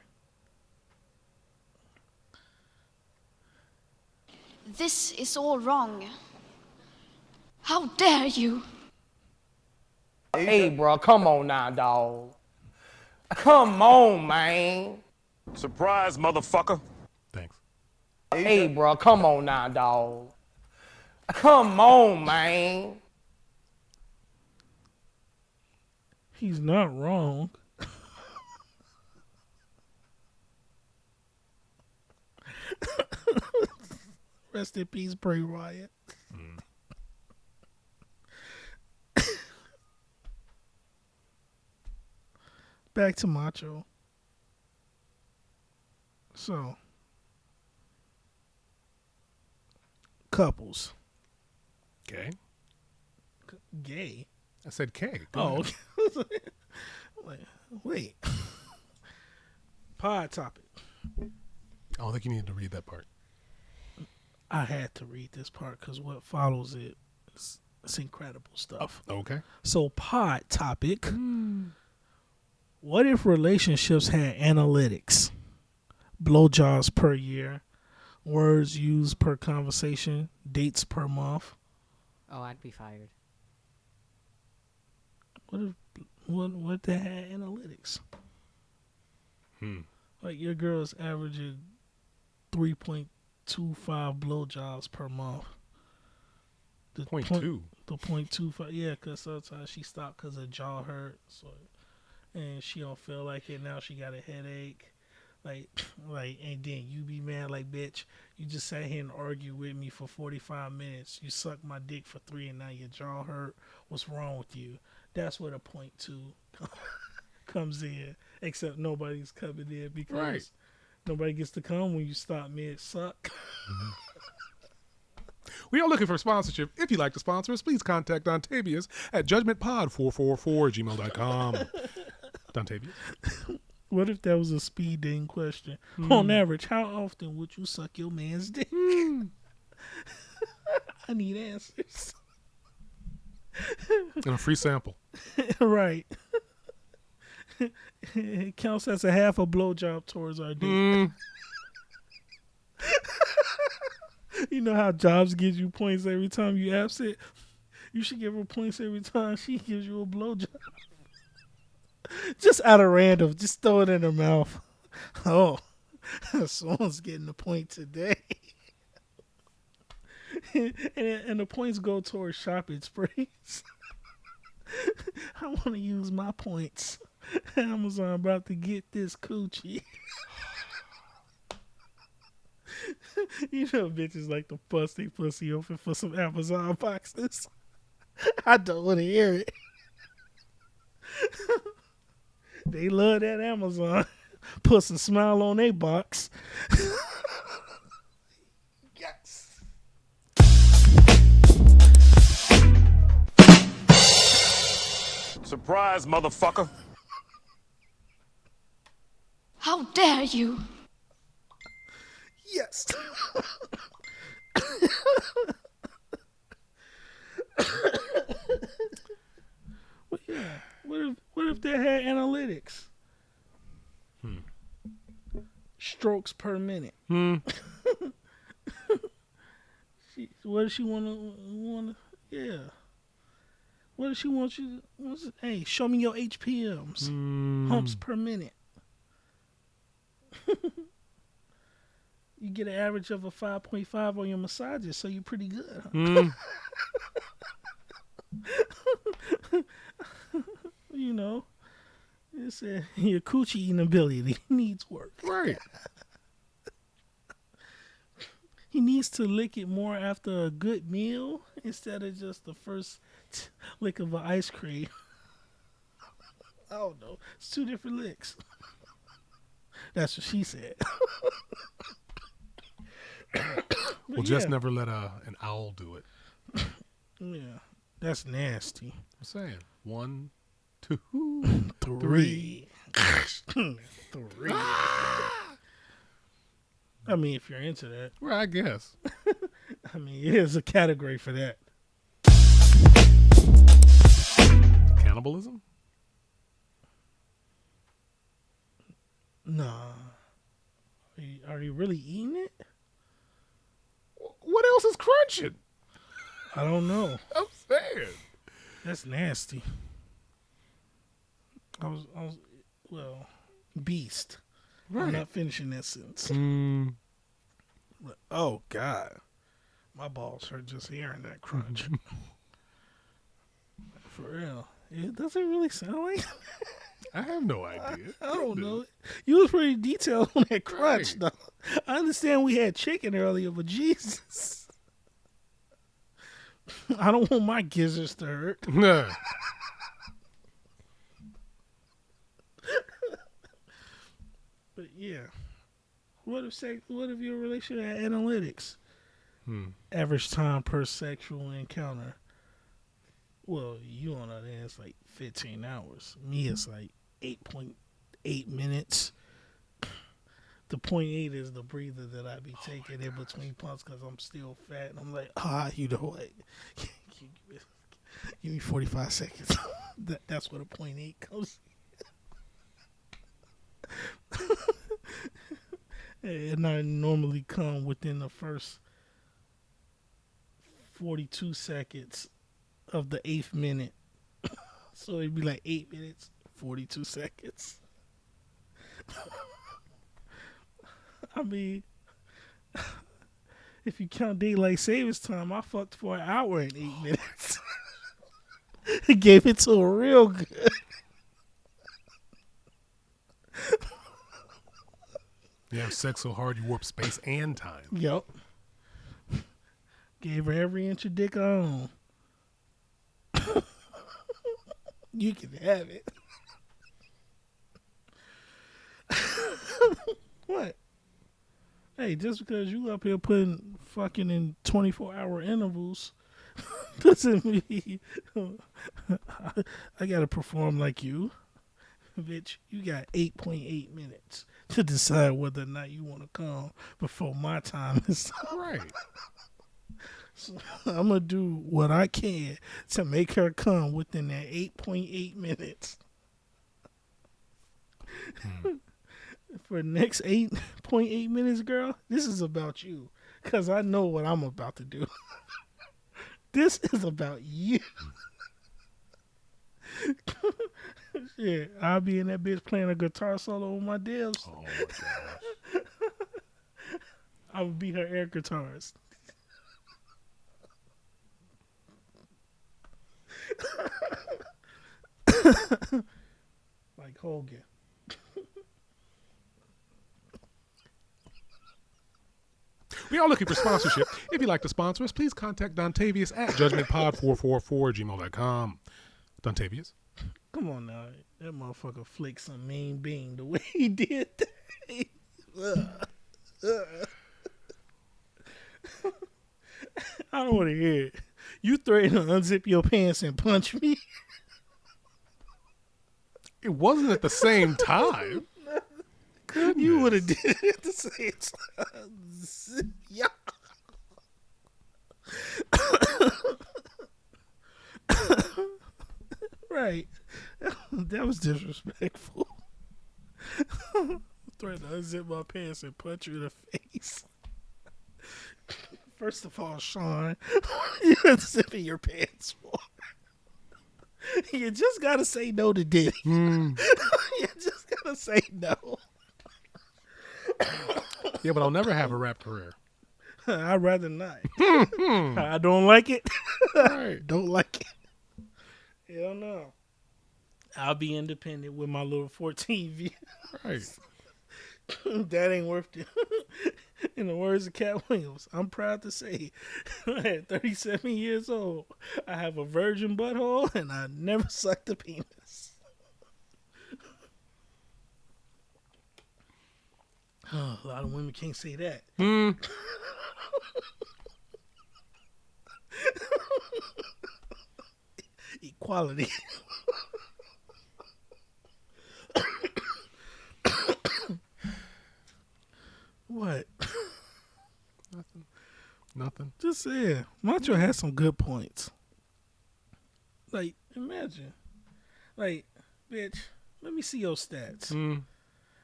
This is all wrong. How dare you? Hey, bro, come on now, dog. Come on, man. Surprise, motherfucker. Thanks. Hey, bro, come on now, dog. Come on, man. He's not wrong. Rest in peace, Bray Wyatt. Back to Macho. So, couples. Okay. Gay. I said K. Go Oh, ahead. okay. Like, wait. Pod topic. I don't think you needed to read that part. I had to read this part because what follows it is it's incredible stuff. Okay. So, pod topic. What if relationships had analytics? Blowjobs per year, words used per conversation, dates per month. Oh, I'd be fired. What if they had analytics? Like your girl's averaging 3.25 blowjobs per month. The 0.2. The 0.25, yeah, because sometimes she stopped because her jaw hurt, so and she don't feel like it now. She got a headache, like, and then you be mad like, bitch, you just sat here and argued with me for 45 minutes. You sucked my dick for 3, and now your jaw hurt. What's wrong with you? That's where the 0.2 comes in. Except nobody's coming in because nobody gets to come when you stop mid suck. We are looking for sponsorship. If you'd like to sponsor us, please contact Dontavius at judgmentpod444@gmail.com. Dontavius? What if that was a speed dating question? On average, how often would you suck your man's dick? I need answers. And a free sample. Right. It counts as a half a blowjob towards our date. You know how jobs gives you points every time you absent? You should give her points every time she gives you a blowjob. Just out of random. Just throw it in her mouth. Oh, someone's getting a point today. and the points go towards shopping sprees. I want to use my points. Amazon about to get this coochie. You know bitches like to bust their pussy open for some Amazon boxes. I don't want to hear it. They love that Amazon. Put a smile on their box. Yes. Surprise, motherfucker. How dare you? Yes. Well, yeah. What if they had analytics? Strokes per minute. What does she want to? Yeah. What does she want you? Hey, show me your HPMs. Humps per minute. You get an average of a 5.5 on your massages, so you're pretty good. Huh? You know, it's your coochie eating ability needs work. Right. He needs to lick it more after a good meal instead of just the first lick of an ice cream. I don't know. It's 2 different licks. That's what she said. Well, just never let an owl do it. Yeah, that's nasty. I'm saying 1, 2, 3. 3. I mean, if you're into that. Well, I guess. I mean, there's a category for that. Cannibalism? Nah. Are you really eating it? What else is crunching? I don't know. I'm saying. That's nasty. Beast. Right. I'm not finishing that sentence. Oh, God. My balls hurt just hearing that crunch. For real. It doesn't really sound like. I have no idea. I don't know. You was pretty detailed on that crunch, Right. though. I understand we had chicken earlier, but Jesus. I don't want my gizzards to hurt. Nah. But yeah. What if your relationship had analytics? Average time per sexual encounter. Well, you on that end, it's like 15 hours. Me, it's like 8.8 minutes. The 0.8 is the breather that I be taking in between pumps because I'm still fat. And I'm like, you know what? Give me 45 seconds. That's where the 0.8 comes in. And I normally come within the first 42 seconds of the 8th minute. So it'd be like 8 minutes, 42 seconds. I mean, if you count daylight savings time, I fucked for an hour and 8 minutes. It gave it to her real good. You have sex so hard you warp space and time. Yep. Gave her every inch of dick I own. You can have it. What? Hey, just because you up here putting fucking in 24-hour intervals doesn't mean I gotta perform like you. Bitch, you got 8.8 minutes to decide whether or not you want to come before my time is up. Right. So I'm going to do what I can to make her come within that 8.8 minutes. For the next 8.8 minutes, girl, this is about you. Because I know what I'm about to do. This is about you. Yeah, I'll be in that bitch playing a guitar solo on my dibs. Oh my gosh. I would be her air guitarist. Like Hogan. We are looking for sponsorship. If you'd like to sponsor us, please contact Dontavius at judgmentpod444@gmail.com. Dontavius? Come on now. That motherfucker flicked some mean bean the way he did that. I don't want to hear it. You threatened to unzip your pants and punch me. It wasn't at the same time. Goodness. You would have did it at the same time. Yeah. Right. That was disrespectful. Threatened to unzip my pants and punch you in the face. First of all, Sean, you unzipping your pants for? You just gotta say no to Diddy. You just gotta say no. Yeah, but I'll never have a rap career. I'd rather not. I don't like it. Right. Don't like it. Hell no. I'll be independent with my little 14 views. Right. That ain't worth it. In the words of Cat Williams, I'm proud to say, at 37 years old, I have a virgin butthole and I never sucked a penis. Oh, a lot of women can't say that. Equality. What? Nothing. Just saying. Macho has some good points. Like, imagine. Like, bitch, let me see your stats.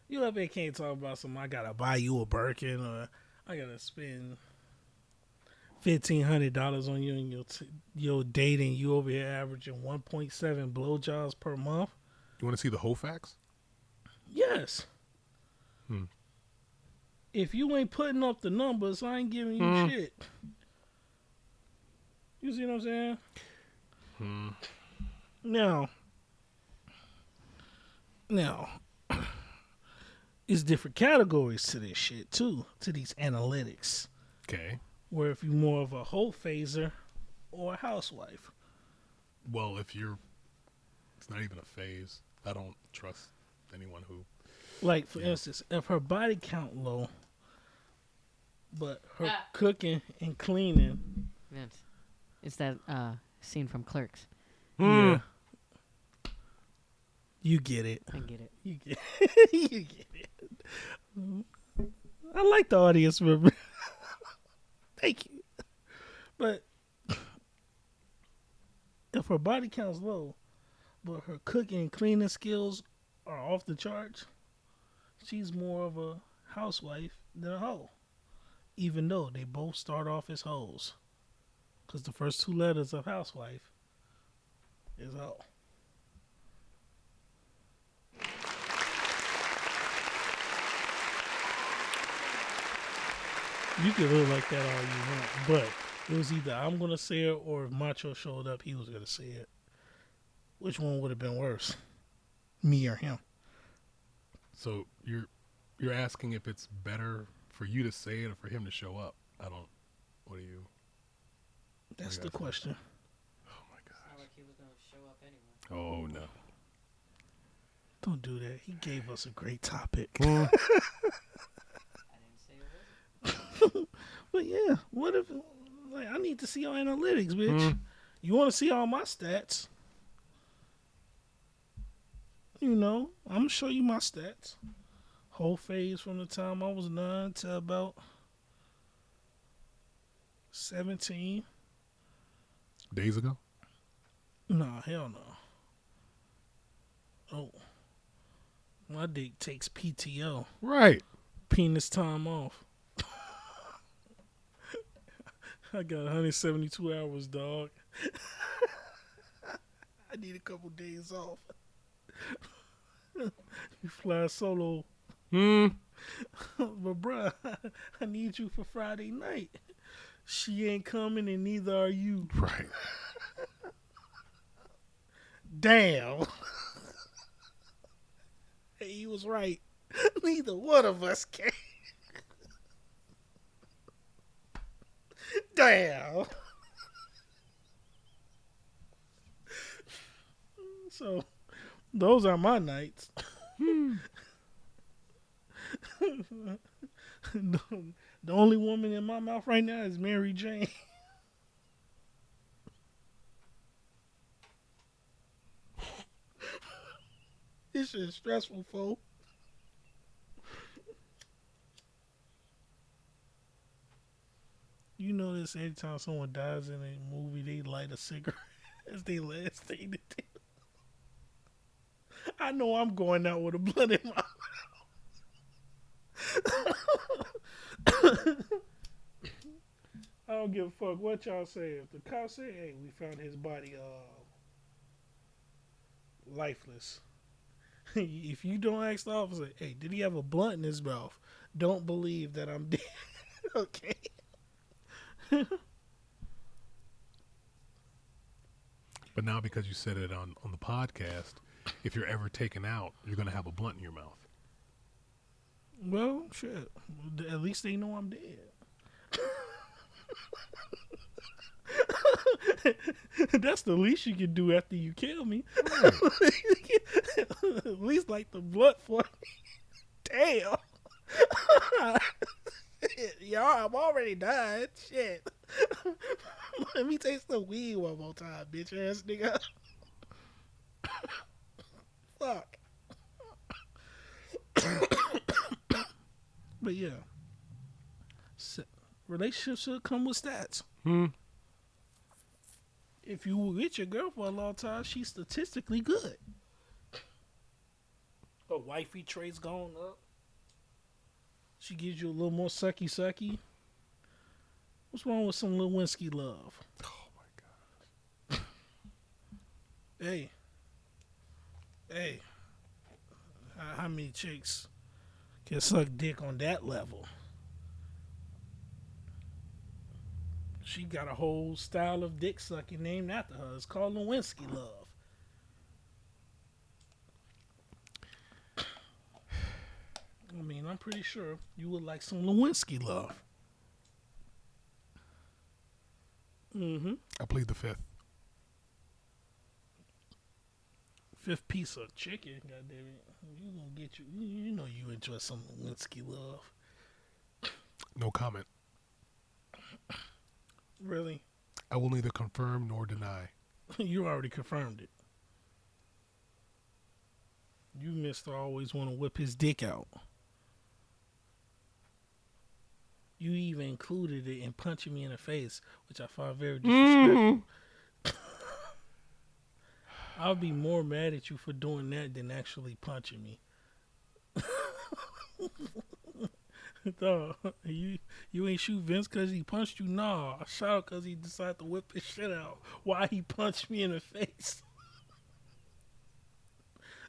You up here can't talk about something. I gotta buy you a Birkin or I gotta spend $1,500 on you and your dating. You over here averaging 1.7 blowjobs per month. You want to see the whole facts? Yes. If you ain't putting up the numbers, I ain't giving you shit. You see what I'm saying? Now, it's different categories to this shit too, to these analytics. Okay. Where if you're more of a whole phaser or a housewife. Well, if you're, it's not even a phase. I don't trust anyone who. Like, for instance, if her body count low, but her cooking and cleaning. Vince, it's that scene from Clerks. Yeah. You get it. I get it. You get it. You get it. I like the audience member. Thank you. But if her body count's low, but her cooking and cleaning skills are off the charts, she's more of a housewife than a hoe. Even though they both start off as hoes. Because the first two letters of housewife is hoe. You can live like that all you want, but it was either I'm gonna say it or if Macho showed up, he was gonna say it. Which one would have been worse, me or him? So you're asking if it's better for you to say it or for him to show up? I don't. What do you? That's the question. Oh my god. Not like he was gonna show up anyway. Oh no. Don't do that. He gave us a great topic. I didn't say it wasn't. But yeah, what if? Like, I need to see your analytics, bitch. You want to see all my stats? You know, I'm gonna show you my stats. Whole phase from the time I was 9 to about 17. Days ago? Nah, hell no. Oh, my dick takes PTO, Right. penis time off. I got 172 hours, dog. I need a couple days off. You fly solo. But bruh, I need you for Friday night. She ain't coming and neither are you. Right. Damn. Hey, he was right. Neither one of us can. Damn. So, those are my nights. The only woman in my mouth right now is Mary Jane. This shit is stressful, folks. You know this every time someone dies in a movie, they light a cigarette as their last thing to do. I know I'm going out with a blunt in my mouth. I don't give a fuck what y'all say. If the cops say, hey, we found his body lifeless. If you don't ask the officer, hey, did he have a blunt in his mouth? Don't believe that I'm dead. Okay. But now because you said it on the podcast, if you're ever taken out, you're going to have a blunt in your mouth. Well, shit. At least they know I'm dead. That's the least you can do after you kill me. Right. At least like the blood for me. Damn. Y'all, I'm already died. Shit. Let me taste the weed one more time, bitch ass nigga. Fuck. But yeah. Relationships should come with stats. If you were with your girl for a long time, she's statistically good. Her wifey trait's going up. She gives you a little more sucky. What's wrong with some Lewinsky love? Oh my god. Hey. How many chicks can suck dick on that level? She got a whole style of dick sucking named after her. It's called Lewinsky love. pretty sure you would like some Lewinsky love. Mm-hmm. I plead the fifth. Fifth piece of chicken, goddamn it. You gonna get you. You know you enjoy some Lewinsky love. No comment. Really? I will neither confirm nor deny. You already confirmed it. You Mr. Always want to whip his dick out. You even included it in punching me in the face, which I find very disrespectful. I'll be more mad at you for doing that than actually punching me. Dog, you ain't shoot Vince because he punched you? Nah, I shot because he decided to whip his shit out while he punched me in the face.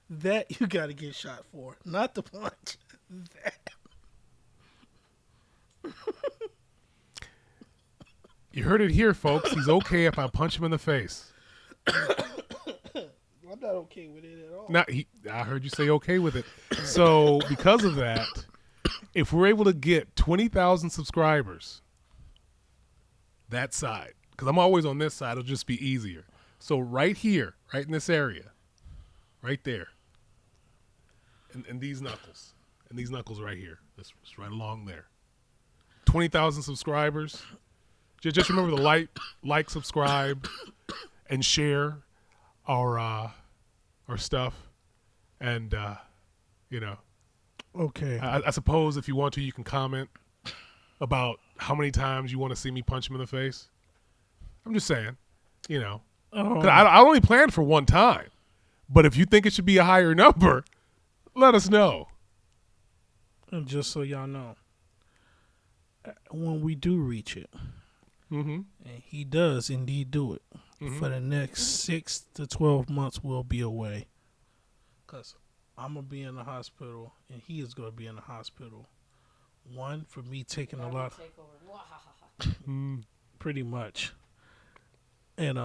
That you got to get shot for, not the punch. That. You heard it here, folks. He's okay if I punch him in the face. I'm not okay with it at all. I heard you say okay with it. So because of that, if we're able to get 20,000 subscribers, that side, because I'm always on this side, it'll just be easier. So right here, right in this area, right there, and these knuckles, right here, this right along there, 20,000 subscribers. Just remember to like, subscribe, and share our stuff, and Okay. I suppose if you want to, you can comment about how many times you want to see me punch him in the face. I'm just saying, 'cause I only planned for one time, but if you think it should be a higher number, let us know. And just so y'all know, when we do reach it, and he does indeed do it, for the next 6 to 12 months we'll be away. Because I'm going to be in the hospital, and he is going to be in the hospital. One, for me taking a lot. Pretty much. And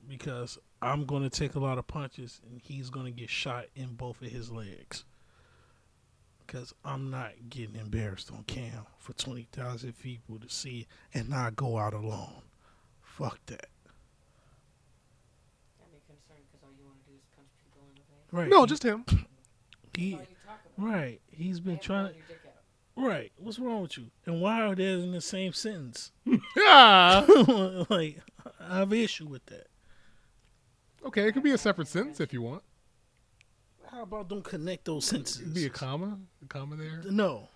because I'm going to take a lot of punches, and he's going to get shot in both of his legs. Because I'm not getting embarrassed on cam for 20,000 people to see and not go out alone. Fuck that. Right. No, just him. Right. He's been trying to. Right. What's wrong with you? And why are they in the same sentence? Yeah. Like, I have an issue with that. Okay, it could be a separate sentence if you want. How about don't connect those sentences? It'd be a comma there. No.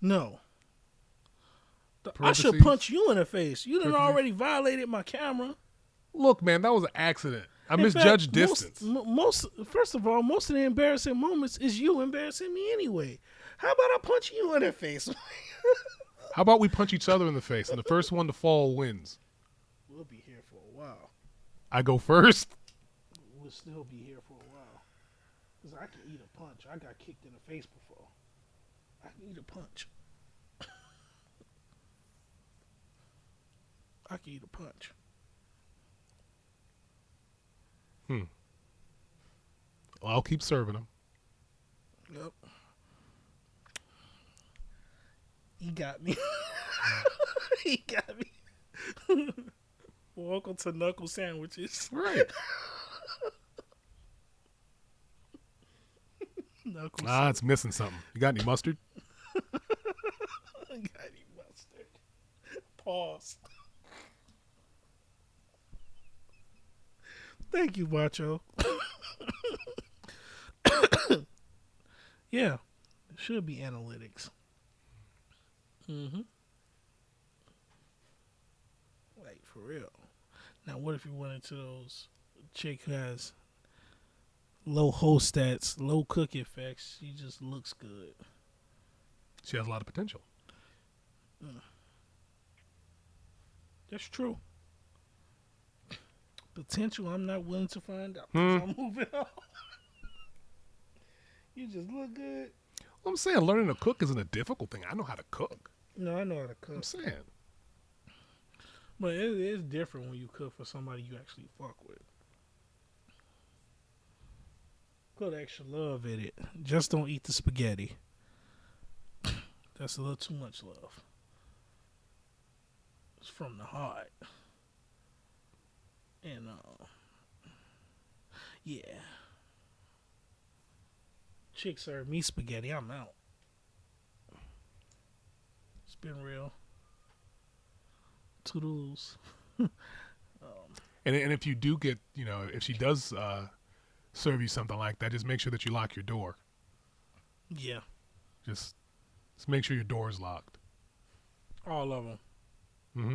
No. I Parentheses. should punch you in the face. You done Parentheses. already violated my camera. Look, man, that was an accident. I In misjudged fact, distance. First of all, most of the embarrassing moments is you embarrassing me anyway. How about I punch you in the face? How about we punch each other in the face, and the first one to fall wins? We'll be here for a while. I go first. We'll still be here for a while. Because I can eat a punch. I got kicked in the face before. I can eat a punch. I can eat a punch. Well, I'll keep serving them. Yep. He got me. He got me. Welcome to Knuckle Sandwiches. Right. It's missing something. You got any mustard? Got any mustard? Pause. Thank you, Macho. Yeah, it should be analytics. Like, for real. Now, what if you went into those chick who has low host stats, low cook effects? She just looks good. She has a lot of potential. That's true. Potential I'm not willing to find out. 'Cause I'm moving on. You just look good. Well, I'm saying learning to cook isn't a difficult thing. I know how to cook. No, I know how to cook. I'm saying. But it is different when you cook for somebody you actually fuck with. Put extra love in it. Just don't eat the spaghetti. That's a little too much love. It's from the heart. And yeah. Chick served me spaghetti. I'm out. It's been real. Toodles. And if you do get, if she does serve you something like that, just make sure that you lock your door. Yeah. Just make sure your door is locked. All of them. Mm-hmm.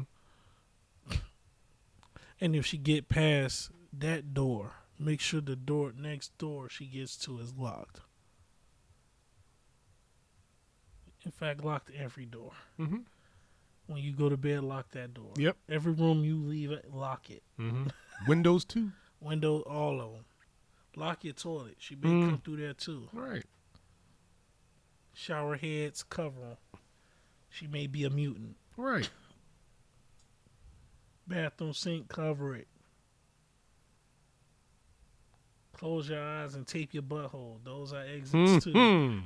And if she get past that door, make sure the door next door she gets to is locked. In fact, lock every door. Mm-hmm. When you go to bed, lock that door. Yep. Every room you leave, lock it. Mm-hmm. Windows too. Window, all of them. Lock your toilet. She may come through there too. Right. Shower heads, cover them. She may be a mutant. Right. Bathroom sink, cover it. Close your eyes and tape your butthole. Those are exits too.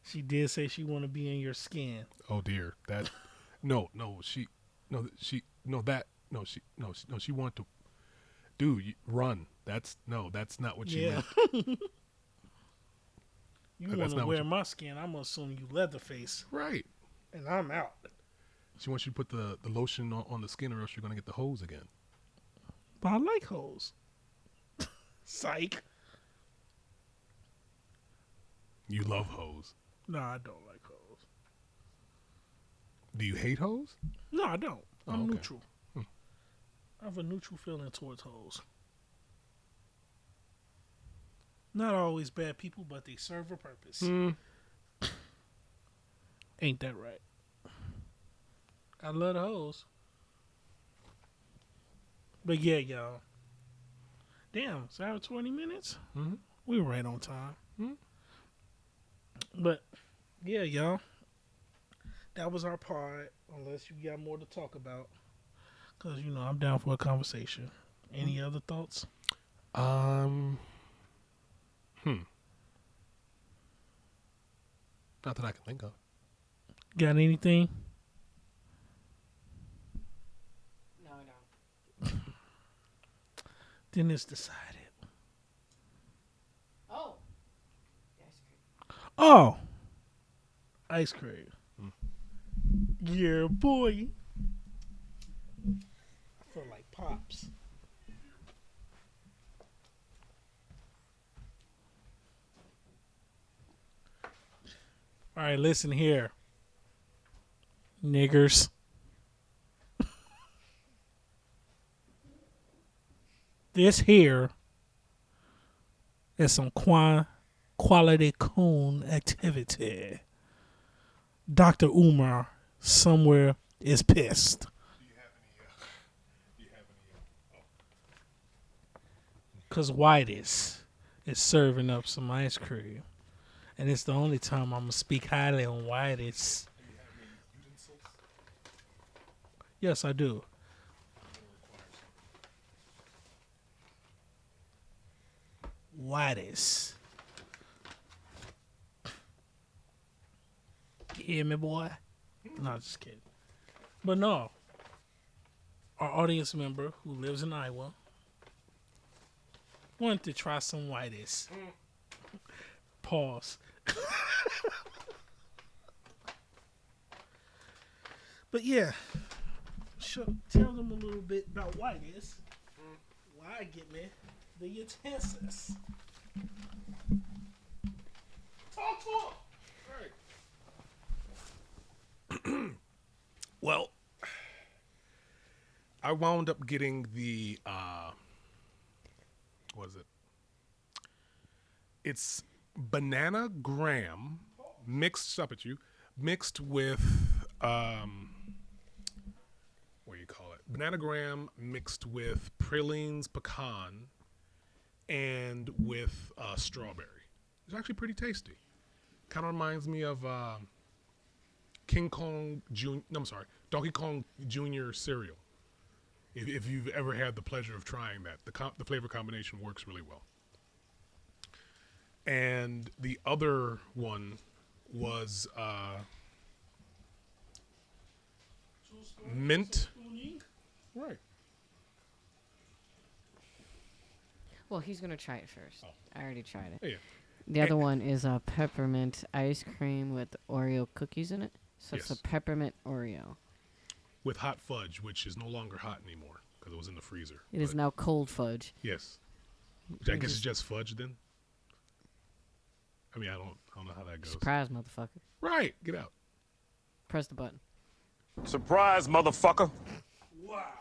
She did say she want to be in your skin. Oh dear. That. She wanted to. Dude, run. That's not what she meant. You want to wear my skin, I'm going to assume you Leatherface. Right. And I'm out. She wants you to put the lotion on the skin or else you're going to get the hose again. But I like hoes. Psych. You love hose. No, I don't like hoes. Do you hate hose? No, I don't. I'm okay. neutral. I have a neutral feeling towards hoes. Not always bad people, but they serve a purpose. Ain't that right? I love the hoes. But yeah, y'all. Damn, it's hour 20 minutes? Mm-hmm. We were right on time. Mm-hmm. But yeah, y'all. That was our part. Unless you got more to talk about. Because, I'm down for a conversation. Any other thoughts? Not that I can think of. Got anything? No, I don't. Then it's decided. Oh. Ice cream. Oh. Ice cream. Yeah, boy. I feel like Pops. All right, listen here. Niggers. This here is some quality coon activity. Dr. Umar somewhere is pissed. Do you have any? Because Whitey's is serving up some ice cream. And it's the only time I'm going to speak highly on Whitey's. Do you have any utensils? Yes, I do. Whitey's. You hear me, boy? No, just kidding. But no. Our audience member who lives in Iowa wanted to try some Whitey's. Pause. But yeah, tell them a little bit about Whitey's. Why get me the utensils? Talk to him. Well, I wound up getting the what is it? It's banana graham mixed with what do you call it? Banana graham mixed with pralines pecan and with strawberry. It's actually pretty tasty. Kind of reminds me of Donkey Kong Jr. cereal. If you've ever had the pleasure of trying that, the flavor combination works really well. And the other one was mint. Right. Well, he's gonna try it first. I already tried it. Yeah. The other one is a peppermint ice cream with Oreo cookies in it. So it's Yes. a peppermint Oreo. With hot fudge, which is no longer hot anymore because it was in the freezer. It is But now cold fudge. Yes. Which I guess it's just fudge then. I mean, I don't know how that goes. Surprise, motherfucker. Right. Get out. Press the button. Surprise, motherfucker. Wow.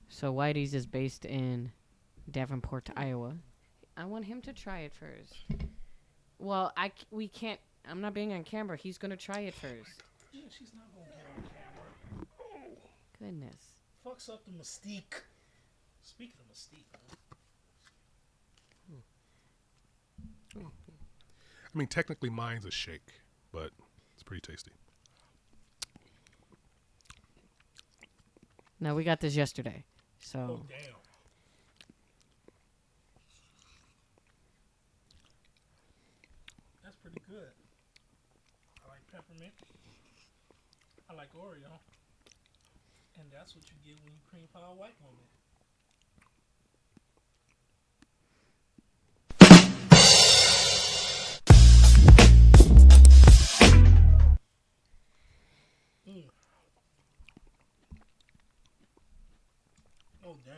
So Whitey's is based in Davenport, Iowa. I want him to try it first. Well, we can't. I'm not being on camera. He's gonna try it first. Yeah, she's not gonna get on camera. Goodness. Fucks up the mystique. Speaking of mystique, I mean, technically mine's a shake, but it's pretty tasty. Now we got this yesterday. oh So damn. That's pretty good. I like peppermint. I like Oreo. And that's what you get when you cream pie a white woman. Mm. Oh damn.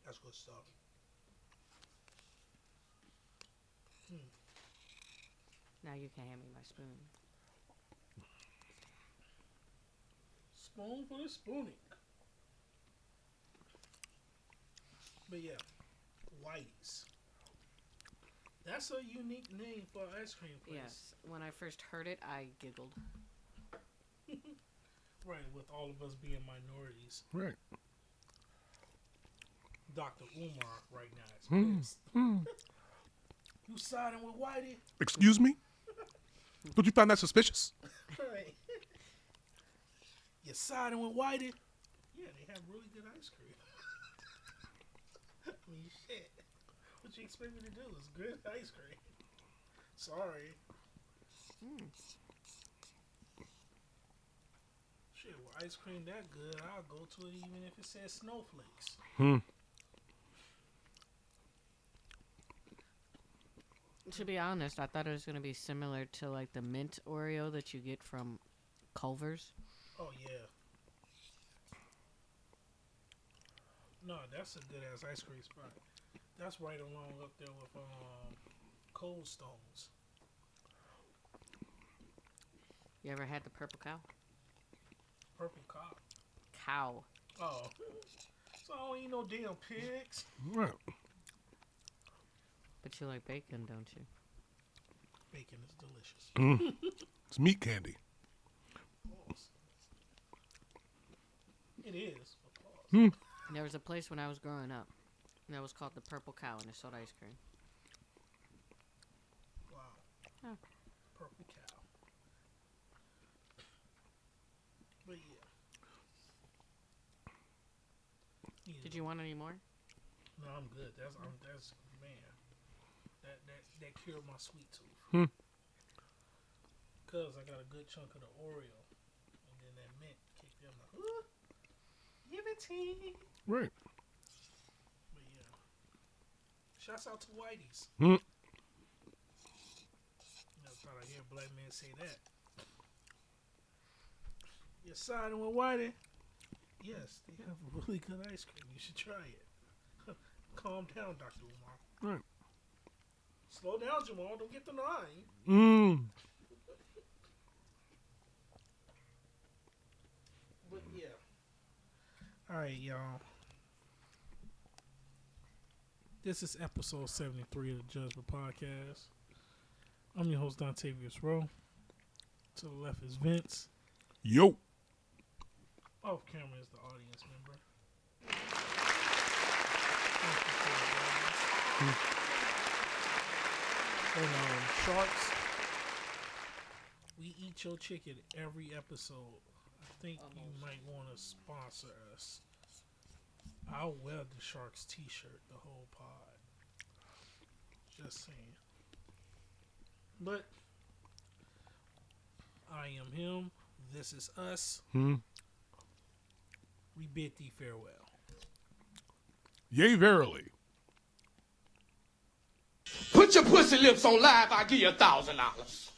That's good stuff. now you can hand me my spoon. Spoon for the spooning. But yeah, Whitey's. That's a unique name for an ice cream place. Yes. When I first heard it, I giggled. Right, with all of us being minorities. Right. Dr. Umar right now is pissed. You siding with Whitey? Excuse me? Don't you find that suspicious? Right. You siding with Whitey? Yeah, they have really good ice cream. I mean, shit. What you expect me to do? It's good ice cream. Sorry. Shit, well, ice cream that good, I'll go to it even if it says snowflakes. To be honest, I thought it was going to be similar to like the mint Oreo that you get from Culver's. Oh, yeah. No, that's a good ass ice cream spot. That's right along up there with Cold Stones. You ever had the purple cow? Purple Cop. Cow. Oh. So I don't eat no damn pigs. Right. But you like bacon, don't you? Bacon is delicious. It's meat candy. Pause. It is. But pause. There was a place when I was growing up that was called the Purple Cow, and it sold ice cream. Wow. Huh. Purple cow. But yeah. Did you want any more? No, I'm good. That's man. That cured my sweet tooth. Cause I got a good chunk of the Oreo, and then that mint kicked in. Like, huh? Give it to me. Right. But yeah. Shouts out to Whitey's. Hmm. Never thought I'd hear a black man say that. You're siding with Whitey? Yes, they have really good ice cream. You should try it. Calm down, Dr. Umar. Right. Slow down, Jamal. Don't get the line. But yeah. Alright, y'all. This is episode 73 of the Judgment Podcast. I'm your host, Dontavius Rowe. To the left is Vince. Yo. Off camera is the audience member. And Sharks, we eat your chicken every episode. think you might want to sponsor us. I'll wear the Sharks t-shirt the whole pod. Just saying. But I am him. This is us. We bid thee farewell. Yea, verily. Put your pussy lips on live, I'll give you $1,000.